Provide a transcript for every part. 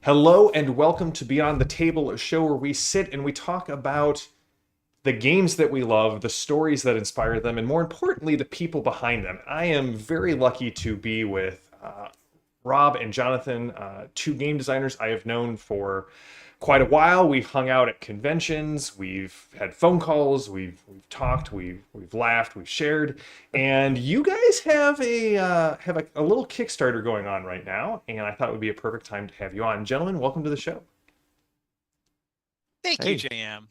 Hello and welcome to Beyond the Table, a show where we sit and we talk about the games that we love, the stories that inspire them, and more importantly, the people behind them. I am very lucky to be with Rob and Jonathan, two game designers I have known for quite a while. We've hung out at conventions, we've had phone calls, we've talked, we've laughed, we've shared, and you guys have a little Kickstarter going on right now, and I thought it would be a perfect time to have you on. Gentlemen, welcome to the show. Thank you, Hey, JM.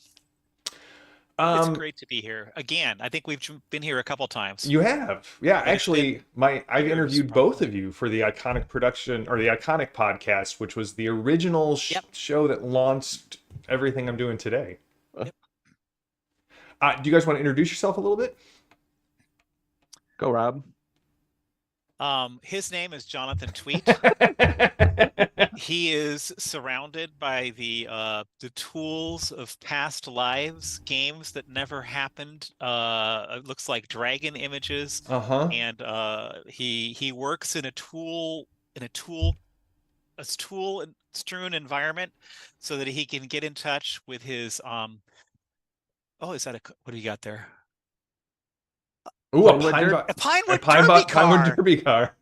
It's Um, great to be here again. I think we've been here a couple times, you have, yeah. but it's been Actually, my I've years, interviewed both probably. of you for the Iconic production or the Iconic podcast, which was the original Yep, show that launched everything I'm doing today. yep. Do you guys want to introduce yourself a little bit? go Rob. His name is Jonathan Tweet. He is surrounded by the tools of past lives, games that never happened. It looks like dragon images, Uh-huh. and he works in a tool strewn environment, so that he can get in touch with his Oh, is that what do you got there? Ooh, Pinewood Dirt. A Pinewood Derby Pinewood car, Derby car.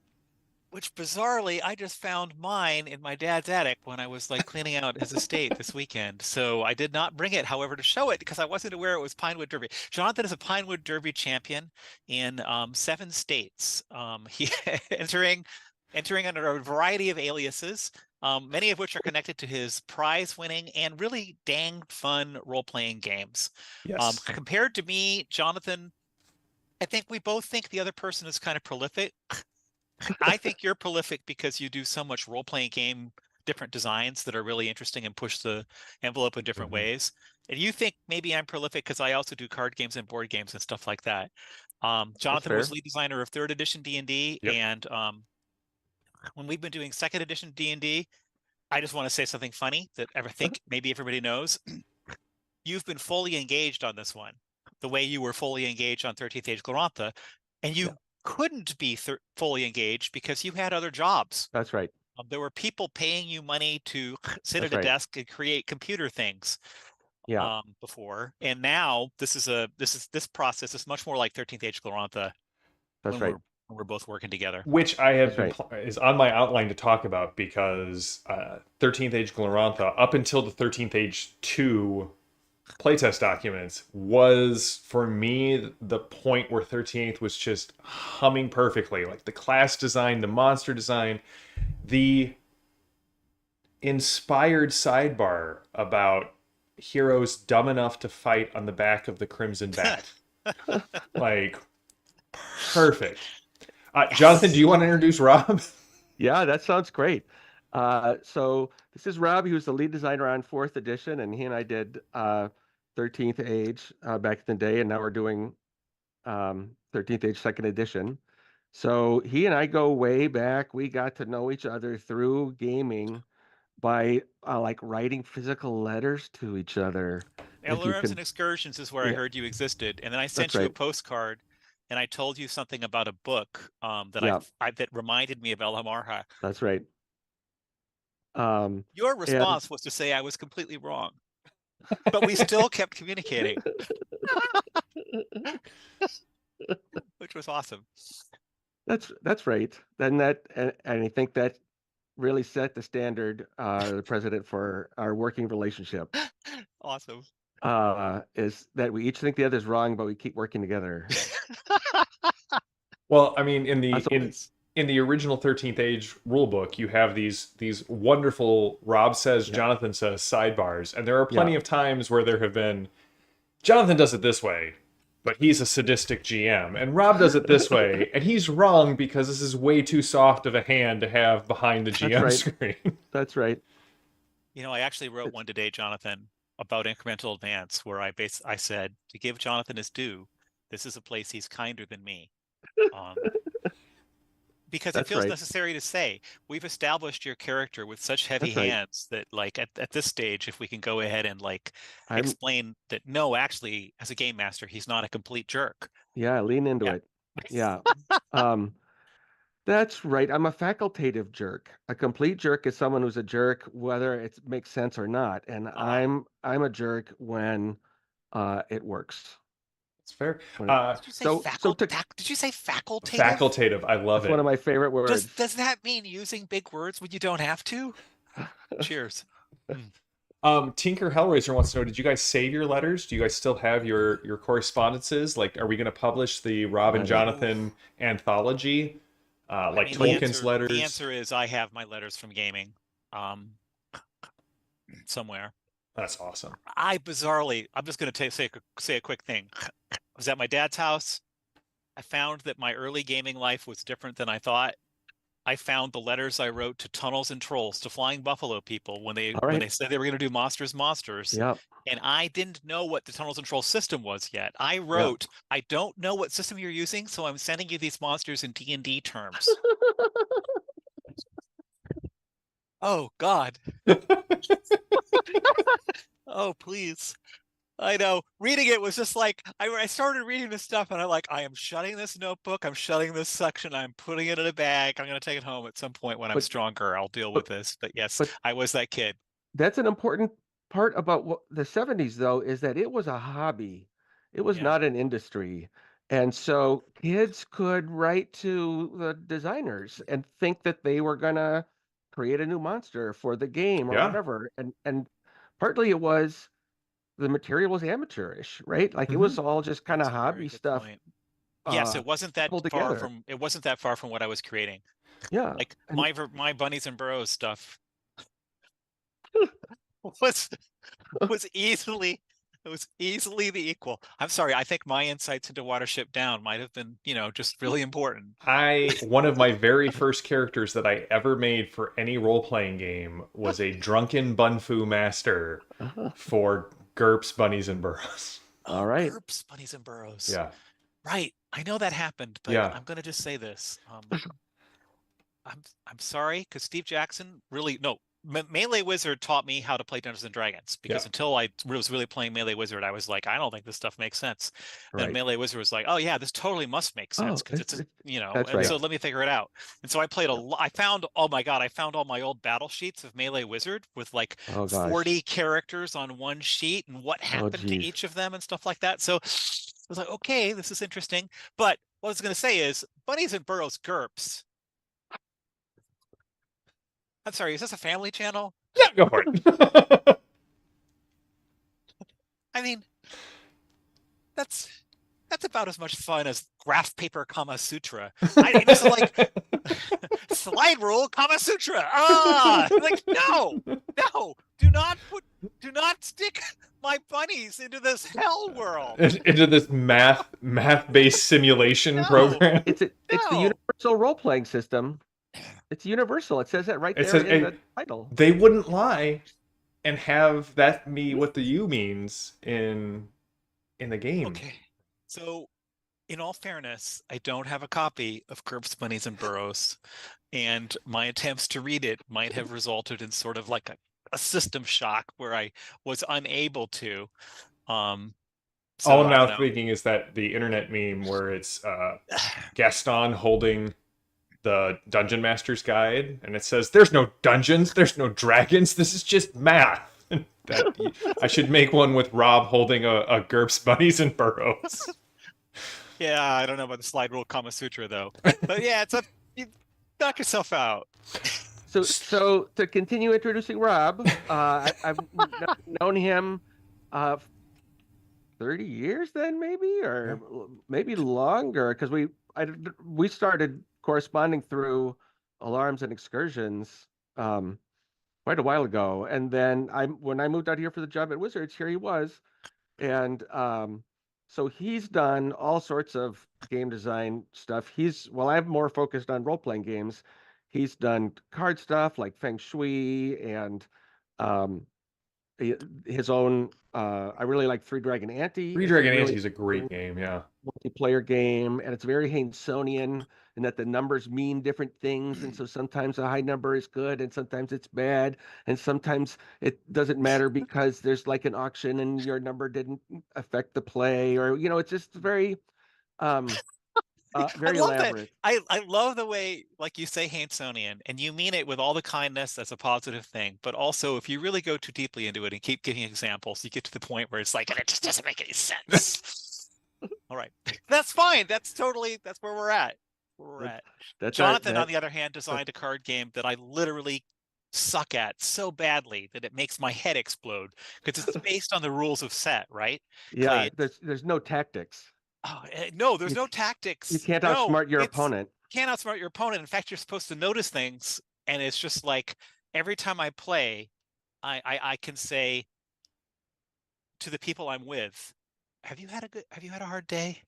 which bizarrely I just found mine in my dad's attic when I was like cleaning out his estate this weekend. So I did not bring it, however, to show it because I wasn't aware it was Pinewood Derby. Jonathan is a Pinewood Derby champion in 7 states. He entering under a variety of aliases, many of which are connected to his prize-winning and really dang fun role-playing games. Yes. Compared to me, Jonathan, I think we both think the other person is kind of prolific. I think you're prolific because you do so much role-playing game, different designs that are really interesting and push the envelope in different Mhm. ways. And you think maybe I'm prolific because I also do card games and board games and stuff like that. That's Jonathan was fair. lead designer of 3rd edition D&D, Yep. and when we've been doing 2nd edition D&D, I just want to say something funny that I think maybe everybody knows. You've been fully engaged on this one, the way you were fully engaged on 13th Age Glorantha, and Yeah, you couldn't be fully engaged because you had other jobs. that's right. There were people paying you money to sit That's at a right. desk and create computer things Yeah, before, and now this process is much more like 13th Age Glorantha that's when right. we're both working together. Which I have That's been right. is on my outline to talk about because 13th Age Glorantha, up until the 13th Age 2 playtest documents, was for me the point where 13th was just humming perfectly. Like the class design, the monster design, the inspired sidebar about heroes dumb enough to fight on the back of the Crimson Bat. Like, perfect. Jonathan, do Yes. you want to introduce Rob? Yeah, that sounds great. So this is Rob. He was the lead designer on fourth edition, and he and I did 13th Age back in the day, and now we're doing 13th Age second edition. So he and I go way back. We got to know each other through gaming by like writing physical letters to each other. If you Ailerons and can, Excursions is where I yeah, heard you existed, and then I that's sent you a right. postcard, and I told you something about a book that Yeah, that reminded me of El Hamarja. that's right. Um, Your and response was to say I was completely wrong, but we still kept communicating, which was awesome. that's right. Then and I think that really set the standard, the president for our working relationship. Awesome. Is that we each think the other's wrong, but we keep working together. Well, I mean, in the So in the original 13th Age rulebook, you have these wonderful Rob says, yeah, Jonathan says sidebars, and there are yeah, plenty of times where there have been Jonathan does it this way, but he's a sadistic GM, and Rob does it this way, and he's wrong because this is way too soft of a hand to have behind the that's GM right. screen. That's right. I actually wrote It- one today, Jonathan, about incremental advance, where I said to give Jonathan his due. This is a place he's kinder than me. Um, because it That's feels right. necessary to say we've established your character with such heavy That's right. hands that like at this stage, if we can go ahead and like I'm explain that no, actually, as a game master, he's not a complete jerk. Yeah, lean into Yeah. it. Yeah. Um, That's right. I'm a facultative jerk. A complete jerk is someone who's a jerk, whether it makes sense or not. And Uh-huh. I'm a jerk when it works. It's fair. When it, Did you say so to did you say facultative? Facultative. I love That's one it. of my favorite words. Does that mean using big words when you don't have to? Cheers. Mm. Tinker Hellraiser wants to know, did you guys save your letters? Do you guys still have your correspondences? Like, are we going to publish the Rob and Letters. Jonathan anthology? I Like mean, Tolkien's the letters? answer is I have my letters from gaming, um, somewhere. That's awesome. I'm just going to say a quick thing. I was at my dad's house. I found that my early gaming life was different than I thought. I found the letters I wrote to Tunnels and Trolls, to Flying Buffalo people when All when right. they said they were going to do Monsters. Yep. And I didn't know what the Tunnels and Trolls system was yet. I Yep. wrote, I don't know what system you're using, so I'm sending you these monsters in D&D terms. Oh, God. Oh, please. I know. Reading it was just like, I started reading this stuff and I'm like, I am shutting this notebook. I'm shutting this section. I'm putting it in a bag. I'm going to take it home at some point when I'm But stronger. I'll deal with this. But yes, but I was that kid. that's an important part about what the 70s, though, is that it was a hobby. It was Yeah. not an industry. And so kids could write to the designers and think that they were gonna create a new monster for the game or Yeah. whatever. And partly it was the material was amateurish, right? Like it Mhm. was all just kind That's of a very hobby good stuff point. Yes, pulled together. it wasn't that far from what I was creating. Yeah. Like And my bunnies and burrows stuff was was easily it was easily the equal. I'm sorry, I think my insights into Watership Down might have been, just really important. One of my very first characters that I ever made for any role-playing game was a drunken Bunfu master for GURPS Bunnies and Burrows. all Oh, right. GURPS, bunnies and burrows. Yeah. Right. I know that happened, but Yeah. I'm gonna just say this. I'm sorry, because Steve Jackson really no. Melee Wizard taught me how to play Dungeons and Dragons because Yeah. until I was really playing Melee Wizard, I was like, I don't think this stuff makes sense. Then Right. Melee Wizard was like, oh yeah, this totally must make sense Oh, because it's that's and right. so let me figure it out. And so I played Yeah. I found, oh my God, I found all my old battle sheets of Melee Wizard with like Oh gosh. 40 characters on one sheet and what Oh happened to geez. each of them and stuff like that. So I was like, okay, this is interesting. But what I was going to say is Bunnies and Burrows GURPS. I'm sorry, is this a family channel? Yeah, go for it. I mean, that's about as much fun as graph paper Kama Sutra. It's like slide rule Kama Sutra. Like no, do not stick my bunnies into this hell world. Into this math-based simulation No. program. It's the No. universal role-playing system. It's universal. It says that right It there says- in the title. They wouldn't lie and have that be what the U means in the game. Okay, so in all fairness, I don't have a copy of GURPS, Bunnies and Burrows, and my attempts to read it might have resulted in sort of like a system shock where I was unable to. So All I'm I now don't know. thinking is that the internet meme where it's Gaston holding the Dungeon Master's Guide, and it says, "There's no dungeons, there's no dragons. This is just math." I should make one with Rob holding a GURPS Bunnies and Burrows. Yeah, I don't know about the slide rule Kama Sutra though, but yeah, you knock yourself out. So to continue introducing Rob, I've known him 30 years then maybe, or maybe longer, because we started corresponding through Alarms and Excursions quite a while ago, and then when I moved out here for the job at Wizards, here he was, and so he's done all sorts of game design stuff. I'm more focused on role-playing games. He's done card stuff like Feng Shui and his own. I really like Three Dragon Ante. Three It's Dragon really Ante is a great game, yeah. multiplayer game, and it's very Heinsonian in that the numbers mean different things, and so sometimes a high number is good and sometimes it's bad, and sometimes it doesn't matter because there's like an auction and your number didn't affect the play, or it's just very I Very love that. elaborate. I love the way, like you say, Hainsonian, and you mean it with all the kindness as a positive thing. But also, if you really go too deeply into it and keep giving examples, you get to the point where it's like, and it just doesn't make any sense. All right, that's fine. That's where we're at. Where we're That's at. that's our Jonathan, on that the other hand, designed a card game that I literally suck at so badly that it makes my head explode because it's based on the rules of set, right? yeah. Clay, There's no tactics. oh, no, there's You no you tactics. can't No, outsmart your it's opponent. can't outsmart your opponent. In fact, you're supposed to notice things, and it's just like every time I play, I can say to the people I'm with, have you had a hard day?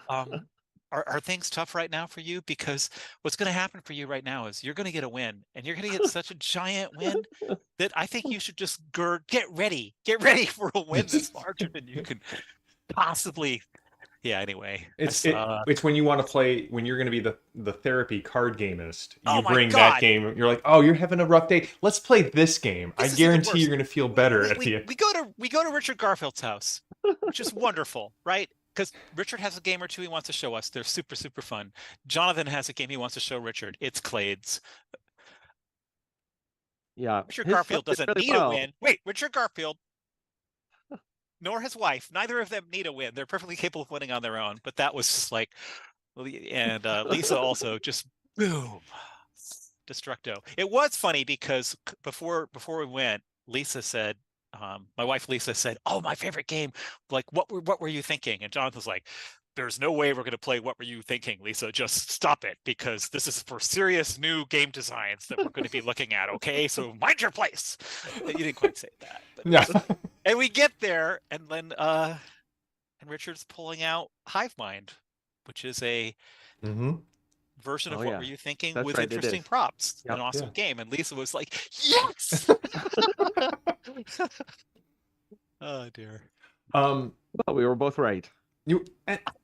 Um, are things tough right now for you? Because what's going to happen for you right now is you're going to get a win, and you're going to get such a giant win that I think you should just get ready for a win that's larger than you can possibly. Yeah. Anyway, It's when you want to play, when you're going to be the therapy card gamist. oh You my bring that God. game. You're like, oh, you're having a rough day. Let's play this game. I This is even guarantee worse. you're going to feel better at we, the end. we go to Richard Garfield's house, which is wonderful, right? Because Richard has a game or two he wants to show us. They're super, super fun. Jonathan has a game he wants to show Richard. It's Clades. Yeah, Richard his son Garfield did doesn't really need a well. win. Wait, Richard Garfield nor his wife, neither of them need a win. They're perfectly capable of winning on their own. But that was just like, and Lisa also just boom, destructo. It was funny because before we went, Lisa said, my wife Lisa said, "Oh, my favorite game. Like, what were you thinking?" And Jonathan's like, "There's no way we're going to play What Were You Thinking, Lisa? Just stop it, because this is for serious new game designs that we're going to be looking at. Okay, so mind your place." You didn't quite say that, but Yeah. and we get there, and then and Richard's pulling out Hive Mind, which is a Mm-hmm. version of Oh What yeah, Were You Thinking that's with right. It interesting is. props. An Yep. awesome Yeah. game. And Lisa was like, yes. Oh dear. Um, Well, we were both right. you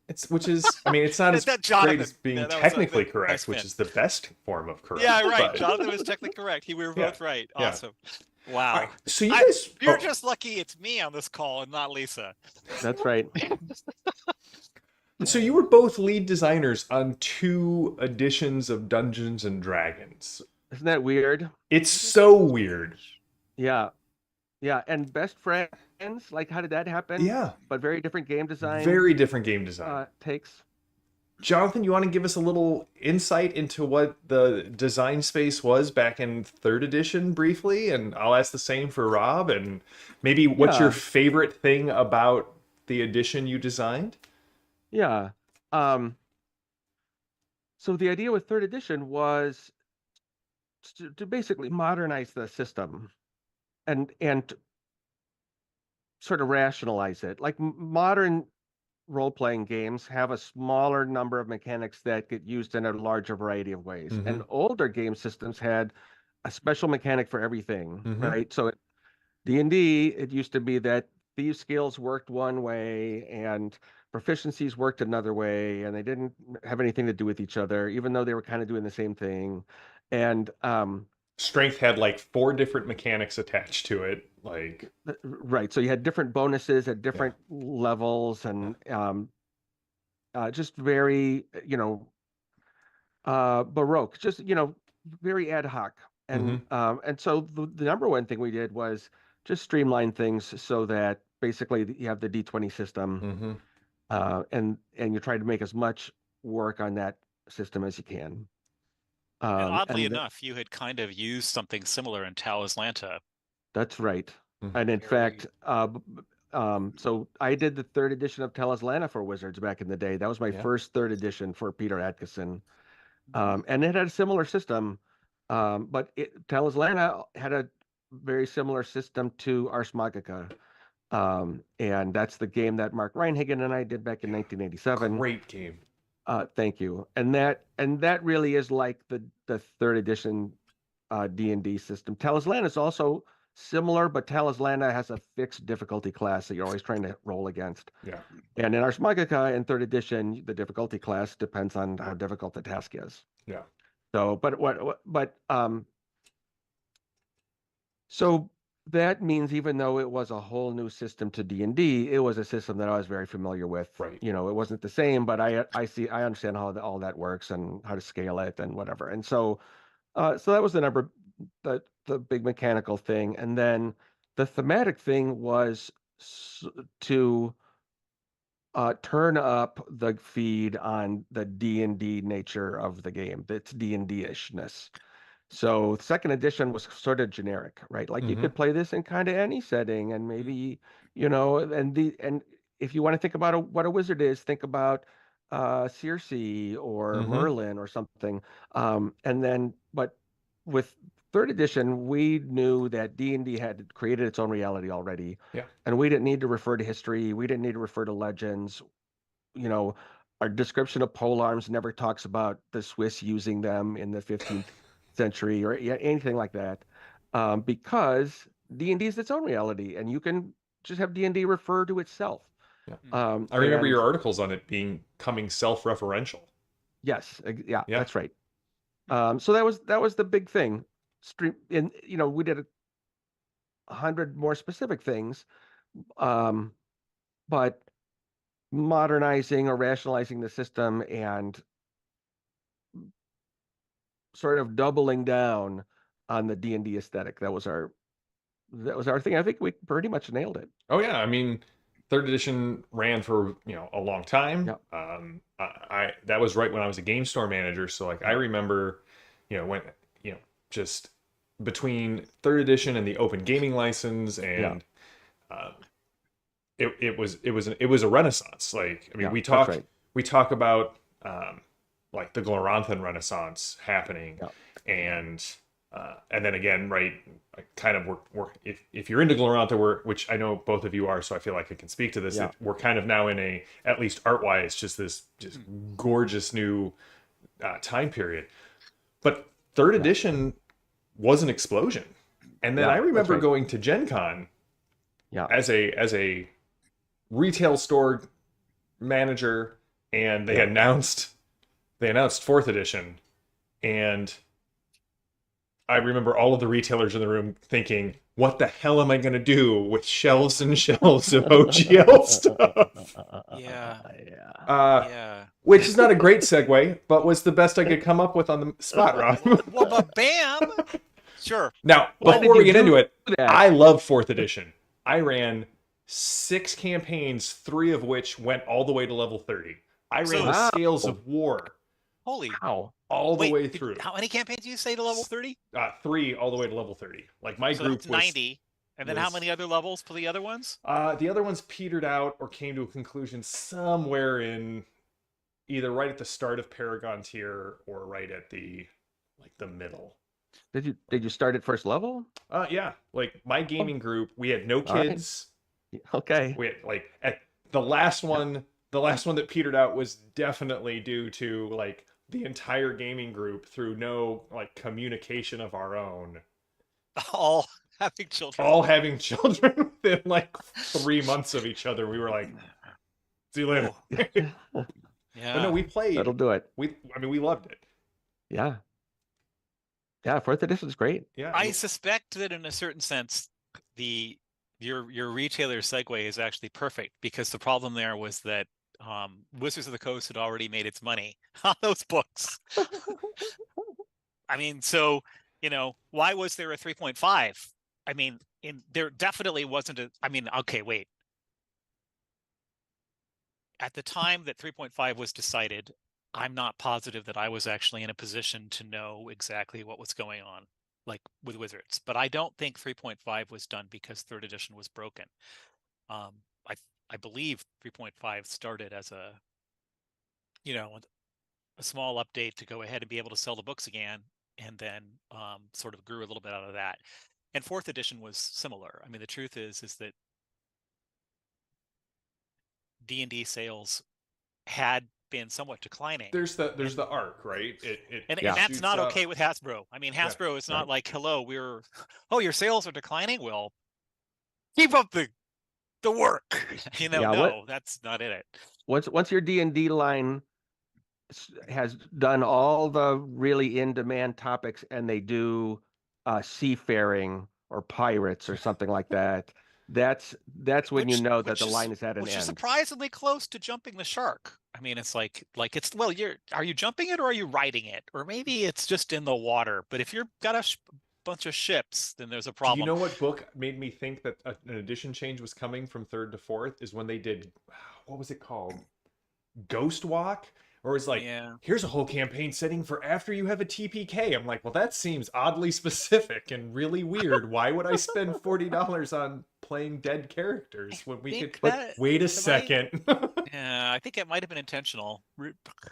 it's which is, I mean, it's not as That great Jonathan. as being That was technically nice correct, which spin. is the best form of correct. Yeah, right. But Jonathan was technically correct. We were Yeah, both right. yeah. Awesome. all Wow. right, so you guys, You're just lucky it's me on this call and not Lisa. That's right. so you were both lead designers on 2 editions of Dungeons and Dragons. Isn't that weird? It's so weird. Yeah, yeah. And best friends. Like, how did that happen? Yeah, But very different game design very different game design. takes. Jonathan, you want to give us a little insight into what the design space was back in 3rd edition briefly? And I'll ask the same for Rob. And maybe what's your Yeah. favorite thing about the edition you designed? Yeah. So the idea with 3rd edition was to basically modernize the system and sort of rationalize it. Like modern role-playing games have a smaller number of mechanics that get used in a larger variety of ways. And older game systems had a special mechanic for everything, right? So D&D, it used to be that these skills worked one way and proficiencies worked another way, and they didn't have anything to do with each other, even though they were kind of doing the same thing. And Strength had like 4 different mechanics attached to it. Like, right, so you had different bonuses at different levels, and just very, baroque, just very ad hoc. And so the number one thing we did was just streamline things so that basically you have the D20 system, and you try to make as much work on that system as you can. And oddly And enough, you had kind of used something similar in Tal Atlanta. that's right. And in fact, so I did the 3rd edition of Tell Atlanta for Wizards back in the day. That was my first 3rd edition for Peter Atkinson. And it had a similar system, but Tell Atlanta had a very similar system to Ars Magica. And that's the game that Mark Reinhagen and I did back in 1987. great game. Thank you. And that really is like the 3rd edition D&D system. Tell Atlanta is also similar, but Tell Atlanta has a fixed difficulty class that you're always trying to roll against. Yeah. And in Ars Magica in 3rd edition, the difficulty class depends on how difficult the task is. Yeah. So, so that means even though it was a whole new system to D&D, it was a system that I was very familiar with. Right. You know, it wasn't the same, but I understand how all that works and how to scale it and whatever. And so so that was the big mechanical thing. And then the thematic thing was to turn up the feed on the D&D nature of the game. It's D&D-ishness. So second edition was sort of generic, right? Like you Mm-hmm. could play this in kind of any setting, and maybe, you know, and if you want to think about what a wizard is, think about Circe or Mm-hmm. Merlin or something. And then, but with third edition, we knew that D&D had created its own reality already, Yeah. and we didn't need to refer to history. We didn't need to refer to legends. You know, our description of pole arms never talks about the Swiss using them in the 15th century or anything like that, because D&D is its own reality, and you can just have D&D refer to itself. Yeah. Mm. I remember And your articles on it becoming self-referential. yes, yeah, Yeah. that's right. So that was the big thing. Stream in, you know, we did 100 more specific things, um, but modernizing or rationalizing the system and sort of doubling down on the D&D aesthetic. That was our thing. I think we pretty much nailed it. Oh yeah, I mean, third edition ran for a long time. Yeah. I that was right when I was a game store manager, so like I Yeah. remember, when just between third edition and the open gaming license, Yeah. and uh, it was a renaissance. Like I mean, Yeah. That's right. we talk about like the Gloranthan Renaissance happening, Yeah. and then again, right, kind of we're if you're into Glorantha, which I know both of you are, so I feel like I can speak to this. Yeah. We're kind of now in a, at least art wise, just gorgeous new time period. But third Yeah. edition was an explosion, and then Yeah, I that's remember right. going to Gen Con Yeah. as a retail store manager, and Yeah. they announced fourth edition, and I remember all of the retailers in the room thinking, what the hell am I going to do with shelves and shelves of OGL stuff? Yeah. Yeah. Yeah. Which is not a great segue, but was the best I could come up with on the spot, Rob. Well, but bam. Sure. Now, Why before did we you get into do it, that? I love fourth edition. I ran 6 campaigns, 3 of which went all the way to level 30. I ran So- the Wow. Scales of War Holy. Wow. all the Wait, way through. how many campaigns do you say to level 30? 3 all the way to level 30. Like my So group that's was 90. And then how was- many other levels for the other ones? The other ones petered out or came to a conclusion somewhere in either right at the start of Paragon tier or right at the middle. Did you start at first level? Yeah, like my gaming group, we had no All right. kids. Okay. We had like at the last one that petered out was definitely due to like the entire gaming group through no like communication of our own. All having children. All having children within like 3 months of each other. We were like, see you later. Oh, yeah. But no, we played. That'll do it. We loved it. Yeah. Yeah, fourth edition is great. Yeah. I suspect that in a certain sense, your retailer segue is actually perfect, because the problem there was that Wizards of the Coast had already made its money on those books. I mean, so why was there a 3.5? I mean, there definitely wasn't a. I mean, okay, wait. At the time that 3.5 was decided, I'm not positive that I was actually in a position to know exactly what was going on, like with Wizards. But I don't think 3.5 was done because third edition was broken. I believe 3.5 started as a small update to go ahead and be able to sell the books again, and then sort of grew a little bit out of that. And fourth edition was similar. I mean, the truth is that D&D sales had been somewhat declining. There's the arc, right? And Yeah. that's shoots not up. okay with Hasbro. I mean, Hasbro is not right. like, hello, your sales are declining. Well, keep up the work. Yeah, no, that's not in it. Once your D&D line has done all the really in-demand topics and they do seafaring or pirates or something like that, that's when you know that the line is at an which is end. surprisingly close to jumping the shark. I mean, it's it's well, are you jumping it or are you riding it? Or maybe it's just in the water. But if you've got a bunch of ships, then there's a Do you problem. know what book made me think that an edition change was coming from third to fourth? Is when they did, what was it called? Ghost Walk? Or it's like, Yeah. here's a whole campaign setting for after you have a TPK. I'm like, well, that seems oddly specific and really weird. Why would I spend $40 on playing dead characters when we could But wait a it might, second? yeah, I think it might have been intentional.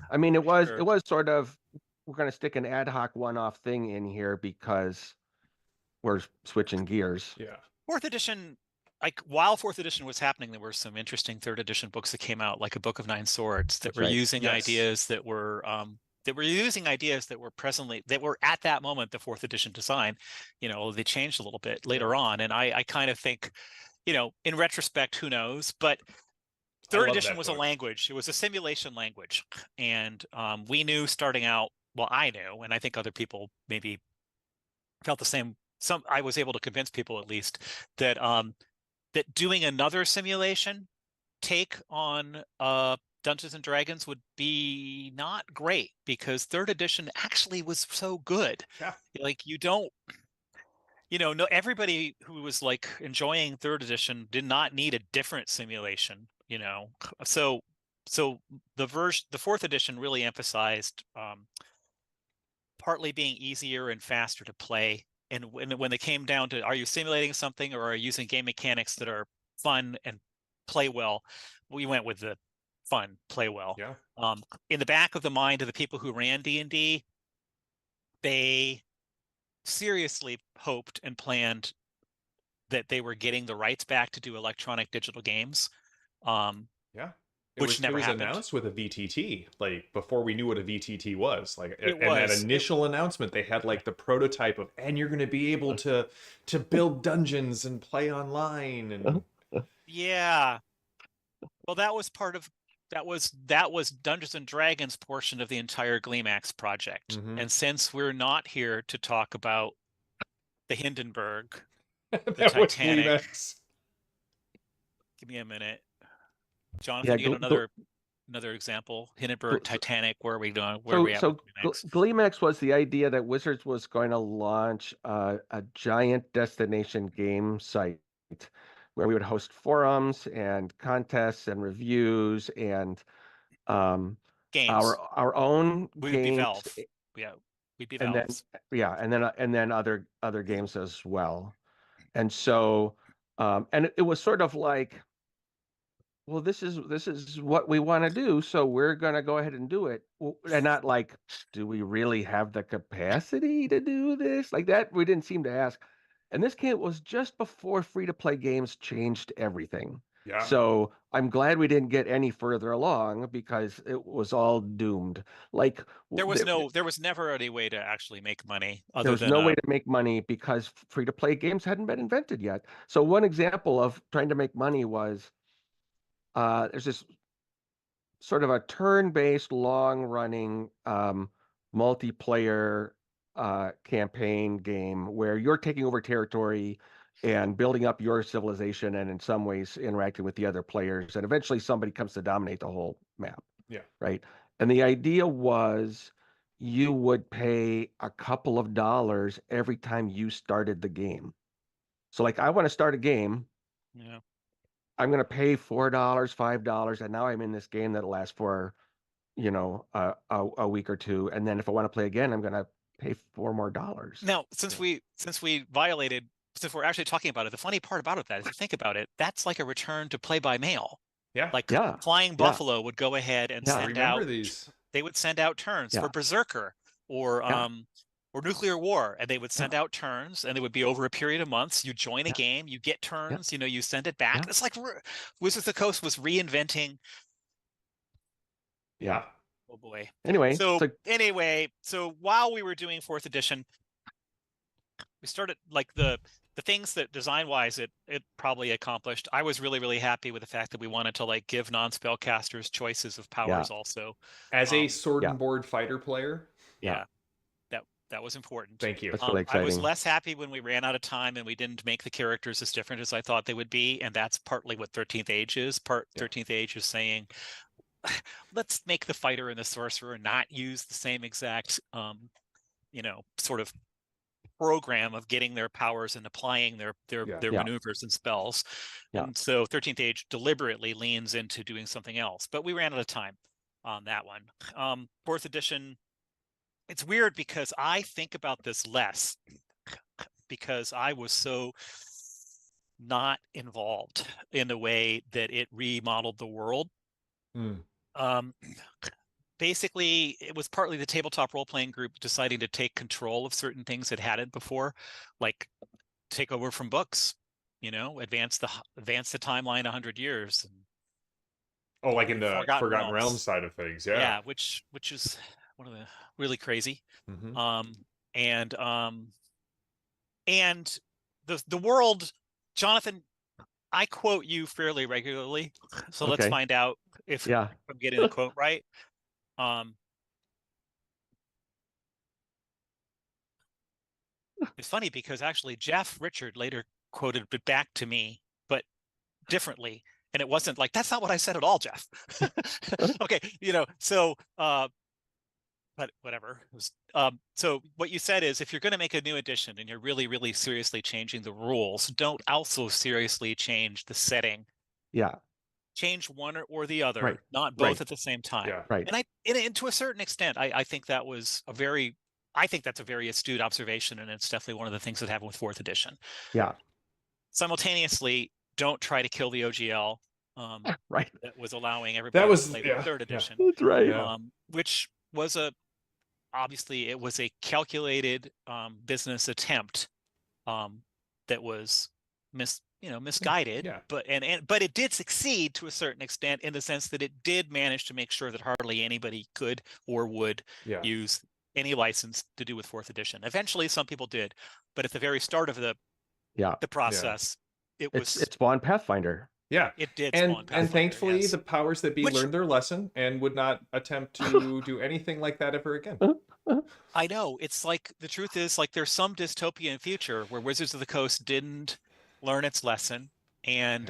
I mean, Sure. it was sort of, we're going to stick an ad hoc one-off thing in here because we're switching gears. Yeah. Fourth edition, like while fourth edition was happening, there were some interesting third edition books that came out, like a Book of Nine Swords, that That's were right. using Yes. ideas that were presently that were at that moment the fourth edition design. They changed a little bit later on, and I kind of think, in retrospect, who knows? But I third love edition that was book. a language. It was a simulation language, and we knew starting out. Well, I knew, and I think other people maybe felt the same. I was able to convince people at least that that doing another simulation take on Dungeons and Dragons would be not great because third edition actually was so good. Yeah. Like you don't, no, everybody who was like enjoying third edition did not need a different simulation. So the fourth edition really emphasized partly being easier and faster to play. And when they came down to, are you simulating something or are you using game mechanics that are fun and play well, we went with the fun, play well. Yeah. In the back of the mind of the people who ran D&D, they seriously hoped and planned that they were getting the rights back to do electronic digital games. Yeah. Which never it was happened. announced with a VTT, like before we knew what a VTT was. Like, It and that was. initial announcement, they had like the prototype of, and you're going to be able to build dungeons and play online, and Yeah. Well, that was part of that was Dungeons and Dragons portion of the entire Gleemax project. Mhm. And since we're not here to talk about the Hindenburg, the that was Titanic, Gleemax. give me a minute. Jonathan, you get another example. Hindenburg, Titanic, where are we doing? Where are we at with Gleemax? Gleemax was the idea that Wizards was going to launch a giant destination game site where we would host forums and contests and reviews and Games. our own We would be games. Valve. Yeah, we'd be and then Valves. and then other games as well. And so and it was sort of like, well, this is what we want to do, so we're going to go ahead and do it. And not like, do we really have the capacity to do this? Like that, we didn't seem to ask. And this game was just before free-to-play games changed everything. Yeah. So I'm glad we didn't get any further along because it was all doomed. Like there was never any way to actually make money there was no way to make money because free-to-play games hadn't been invented yet. So one example of trying to make money was there's this sort of a turn-based, long-running multiplayer campaign game where you're taking over territory and building up your civilization, and in some ways interacting with the other players, and eventually somebody comes to dominate the whole map. Yeah. Right. And the idea was you would pay a couple of dollars every time you started the game. So like, I want to start a game. Yeah. I'm going to pay $4, $5, and now I'm in this game that'll last for, a week or two. And then if I want to play again, I'm going to pay $4 more. Now, since we're actually talking about it, the funny part about that, if you think about it, that's like a return to play by mail. Yeah. Like Yeah. Flying Buffalo would go ahead and Yeah. send Remember out these? They would send out turns Yeah. for Berserker or Nuclear War, and they would send out turns, and it would be over a period of months. You join a game, you get turns, you send it back. Yeah. It's like Wizards of the Coast was reinventing. Yeah. Oh boy. Anyway, so while we were doing fourth edition, we started like the things that design-wise it probably accomplished. I was really, really happy with the fact that we wanted to like give non-spellcasters choices of powers also. As a sword and board fighter player. Yeah. That was important. Thank you. That's really I was exciting. less happy when we ran out of time and we didn't make the characters as different as I thought they would be, and that's partly what 13th Age is. Yeah. 13th Age is saying, let's make the fighter and the sorcerer not use the same exact, sort of program of getting their powers and applying their Yeah. maneuvers and spells. Yeah. And so 13th Age deliberately leans into doing something else, but we ran out of time on that one. 4th edition, it's weird because I think about this less because I was so not involved in the way that it remodeled the world. Mm. Basically, it was partly the tabletop role-playing group deciding to take control of certain things it hadn't before, like take over from books, advance the timeline 100 years. And Oh, like in the Forgotten Forgotten Realms Realms. side of things. yeah, Yeah. which is one of the really crazy. Mhm. And the world, Jonathan, I quote you fairly regularly, so let's Okay. find out if Yeah. I'm getting the quote right. It's funny because actually Jeff Richard later quoted it back to me, but differently. And it wasn't like, that's not what I said at all, Jeff. Okay, but whatever. So what you said is, if you're going to make a new edition and you're really, really seriously changing the rules, don't also seriously change the setting. Yeah. Change one or the other, Right. not both Right. at the same time. Yeah. Right. And to a certain extent, I think that was I think that's a very astute observation, and it's definitely one of the things that happened with 4th edition. Yeah. Simultaneously, don't try to kill the OGL. Right. That was allowing everybody was- to play yeah, the 3rd yeah. edition. That's right. Yeah. Which was obviously it was a calculated business attempt that was misguided. Yeah. But it did succeed to a certain extent, in the sense that it did manage to make sure that hardly anybody could or would Yeah. use any license to do with 4th edition. Eventually some people did, but at the very start of the process, it was It spawned Pathfinder. Yeah. it did And spawn Pathfinder, thankfully yes. the powers that be Which- learned their lesson and would not attempt to do anything like that ever again. I know, it's like, the truth is, like, there's some dystopian future where Wizards of the Coast didn't learn its lesson. And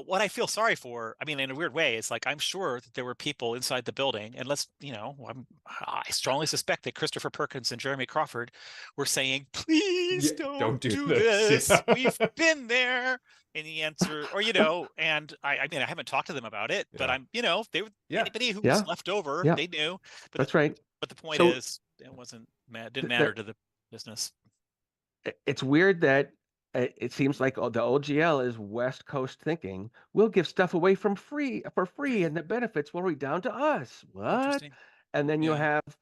what I feel sorry for, I mean, in a weird way, is like, I'm sure that there were people inside the building, and I strongly suspect that Christopher Perkins and Jeremy Crawford were saying, please Yeah, don't do this. Yeah. We've been there. And the answer, and I mean, I haven't talked to them about it, but Yeah. they were, Yeah. anybody who Yeah. was left over, Yeah. they knew. But That's right. But the point So- is, it didn't matter to the business. It's weird that it seems like the OGL is West Coast thinking. We'll give stuff away for free, and the benefits will redound to us. What? Interesting. And then you Yeah. have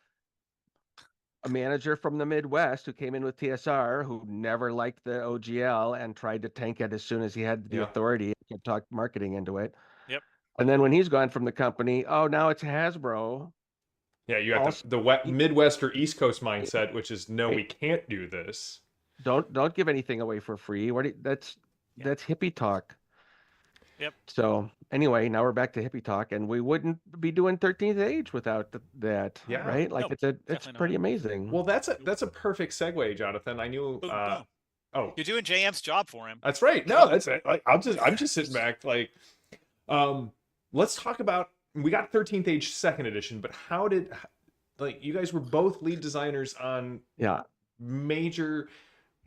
a manager from the Midwest who came in with TSR, who never liked the OGL and tried to tank it as soon as he had the Yeah. authority and talked marketing into it. Yep. And then when he's gone from the company, now it's Hasbro. Yeah, you got Also- the Midwest or East Coast mindset, which is no, we can't do this. Don't give anything away for free. That's hippie talk. Yep. So anyway, now we're back to hippie talk, and we wouldn't be doing 13th Age without that. Yeah. Right? Like No, it's definitely pretty not. amazing. Well, that's a perfect segue, Jonathan. I knew. Boom, boom. Oh, You're doing JM's job for him. that's right. No, that's it. Like, I'm just sitting back. Like, let's talk about. We got 13th Age 2nd edition, but how did, like, you guys were both lead designers on Yeah. major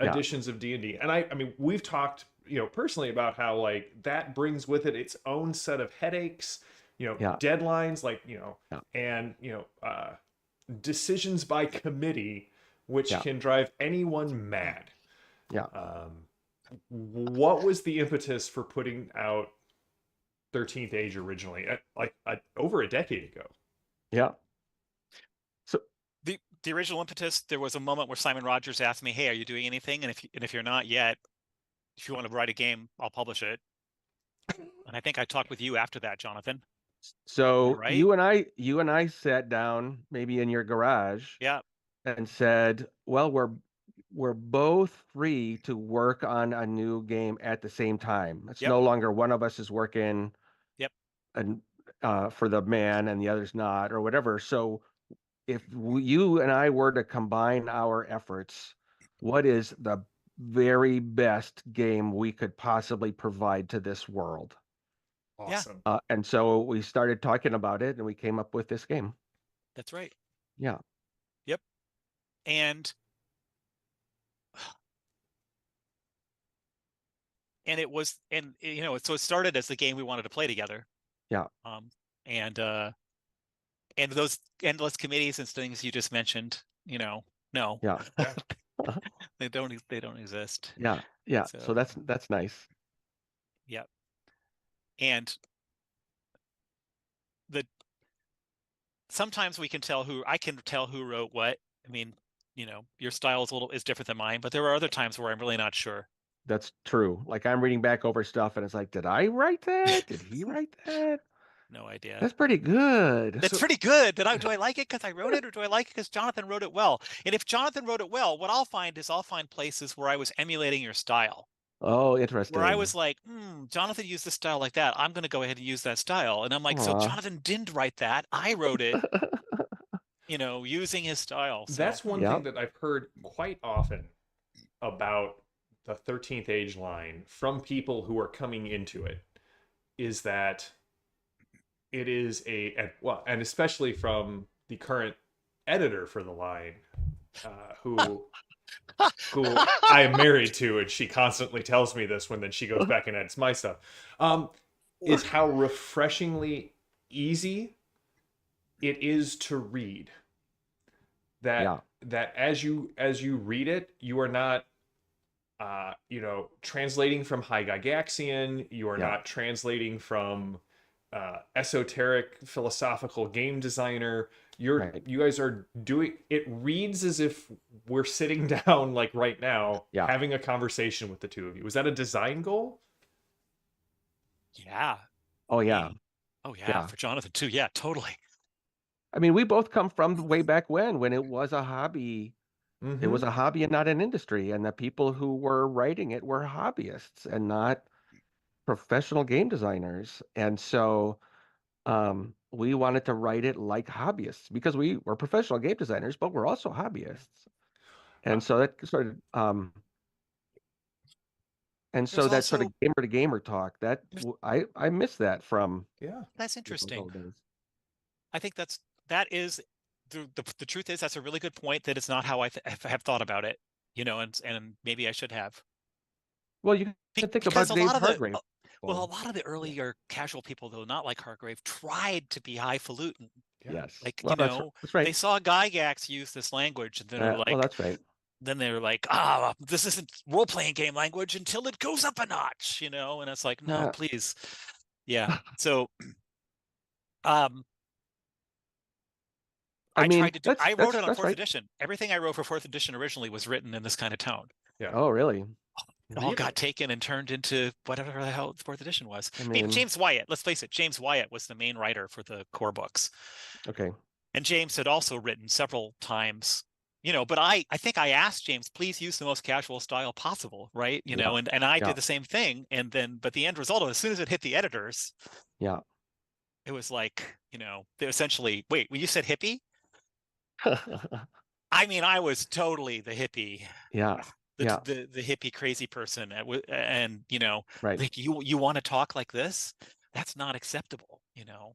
Yeah. editions of D&D, and I mean, we've talked, personally about how, like, that brings with it its own set of headaches, Yeah. deadlines, like, Yeah. and decisions by committee, which Yeah. can drive anyone mad. Yeah. What was the impetus for putting out 13th Age originally, over a decade ago? Yeah. The original impetus, there was a moment where Simon Rogers asked me, "Hey, are you doing anything? And if you're not yet, if you want to write a game, I'll publish it." And I think I talked with you after that, Jonathan. So Right? you and I sat down maybe in your garage. Yeah. And said, well, we're both free to work on a new game at the same time. It's Yep. no longer one of us is working. Yep. And for the man and the other's not, or whatever. So you and I were to combine our efforts, what is the very best game we could possibly provide to this world? Yeah, Awesome. And so we started talking about it, and we came up with this game. that's right. Yeah, Yep. And it was, and so it started as the game we wanted to play together. yeah, Um, and those endless committees and things you just mentioned, no, yeah, Yeah. they don't exist. yeah, yeah. So So that's nice. yeah. And the sometimes I can tell who wrote what. I mean, your style is different than mine, but there are other times where I'm really not sure. That's true. Like I'm reading back over stuff, and it's like, did I write that? Did he write that? No idea. That's pretty good. That's So pretty good. Do I like it because I wrote it, or do I like it because Jonathan wrote it well? And if Jonathan wrote it well, what I'll find places where I was emulating your style, Oh, where I interesting. was like, Jonathan used this style like that. I'm going to go ahead and use that style. And I'm like, so Aw. Jonathan didn't write that. I wrote it, using his style. So that's one thing Yep, that I've heard quite often about the 13th Age line from people who are coming into it is that it is well, and especially from the current editor for the line, who I am married to, and she constantly tells me this when then she goes back and edits my stuff, um, is how refreshingly easy it is to read. yeah, That as you read it, you are not translating from High Gygaxian. You are yeah, not translating from esoteric philosophical game designer. right. You guys are doing it. Reads as if we're sitting down like right now Yeah. having a conversation with the two of you. Was that a design goal? yeah. Oh, I yeah, mean, oh yeah, yeah. for Jonathan too. Yeah, totally. I mean, we both come from the way back when it was a hobby. It Mm-hmm. was a hobby and not an industry, and the people who were writing it were hobbyists and not professional game designers. And so we wanted to write it like hobbyists because we were professional game designers, but we're also hobbyists. Uh, And so that sort of There's that sort also of gamer to gamer talk there's, I miss that from yeah. that's those interesting. old days. I think that is the truth is that's a really good point. That it's not how I have thought about it. And maybe I should have. Well, you can think Because about a Dave lot of the Hargrave. well, a Well, lot of the yeah, earlier casual people, though not like Hargrave, tried to be highfalutin. Yeah. yes. Like, Well, that's right. they saw Gygax use this language, and Well, that's right. then they're like, this isn't role-playing game language until it goes up a notch, and it's like, no, Yeah. please. Yeah. So um I mean, I wrote it on that's fourth right. edition. Everything I wrote for fourth edition originally was written in this kind of tone. Yeah. Oh, really? It all Really? got taken and turned into whatever the hell fourth edition was. I I mean, mean, James Wyatt, let's face it, James Wyatt was the main writer for the core books. okay. And James had also written several times, but I think I asked James, please use the most casual style possible, right? Yeah. And I Yeah. did the same thing. And then, but the end result of it, as soon as it hit the editors, Yeah. it was like, they essentially, wait, when you said hippie, I mean, I was totally the hippie, Yeah. Yeah. the hippie crazy person, and Right. like you want to talk like this? That's not acceptable.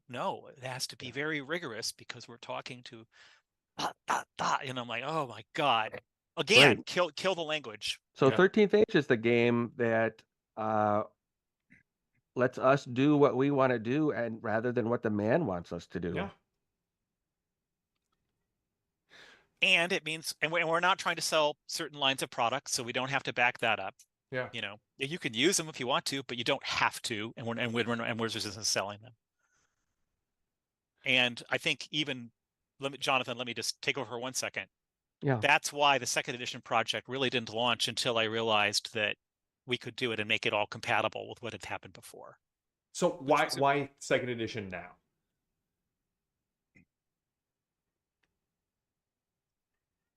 No, it has to be Yeah. very rigorous because we're talking to and I'm like, oh my god, Right. again, kill the language. So Yeah. 13th Age is the game that lets us do what we want to do and rather than what the man wants us to do. Yeah. And it means, and we're not trying to sell certain lines of products, so we don't have to back that up. Yeah. You can use them if you want to, but you don't have to, and we're just selling them. And I think even, Jonathan, let me just take over for 1 second. Yeah. That's why the second edition project really didn't launch until I realized that we could do it and make it all compatible with what had happened before. So why second edition now?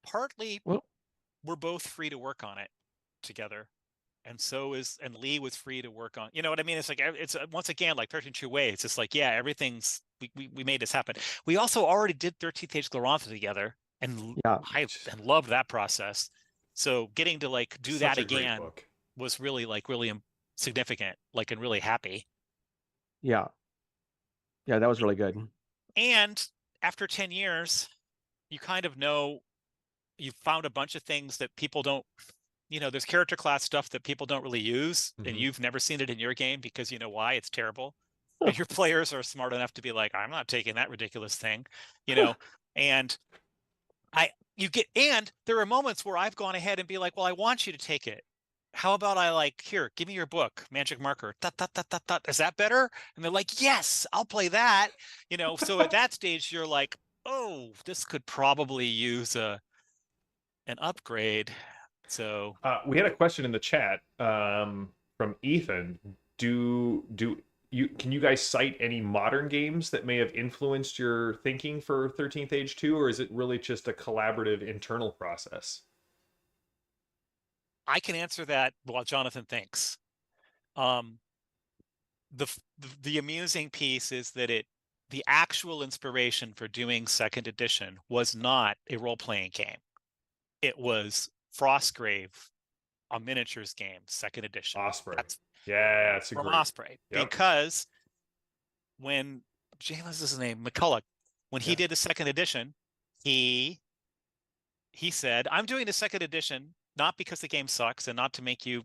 Partly, Well, we're both free to work on it together, and Lee was free to work on. You know what I mean? It's like, it's once again like 13 True Ways. It's like, yeah, everything's we made this happen. We also already did 13th Age Glorantha together, and Yeah. I loved that process. So getting to like do Such that a great again book. was really significant, like, and really happy. Yeah. Yeah, that was really good. And after 10 years, you kind of know you've found a bunch of things that people don't, there's character class stuff that people don't really use, and Mhm. you've never seen it in your game because you know why? It's terrible. And your players are smart enough to be like, I'm not taking that ridiculous thing, and and there are moments where I've gone ahead and be like, well, I want you to take it. How about I like, here, give me your book, Magic Marker. Dot, dot, dot, dot, dot. Is that better? And they're like, yes, I'll play that. So at that stage, you're like, oh, this could probably use an upgrade. So We had a question in the chat from Ethan. Do you can you guys cite any modern games that may have influenced your thinking for 13th Age 2, or is it really just a collaborative internal process? I can answer that while Jonathan thinks. Um, the the amusing piece is that the actual inspiration for doing second edition was not a role-playing game. It was Frostgrave, a miniatures game, second edition. Osprey. That's Yeah, it's a from great. Osprey. Yep. Because when James is his name, McCulloch, when he Yeah. did the second edition, he said, I'm doing the second edition not because the game sucks and not to make you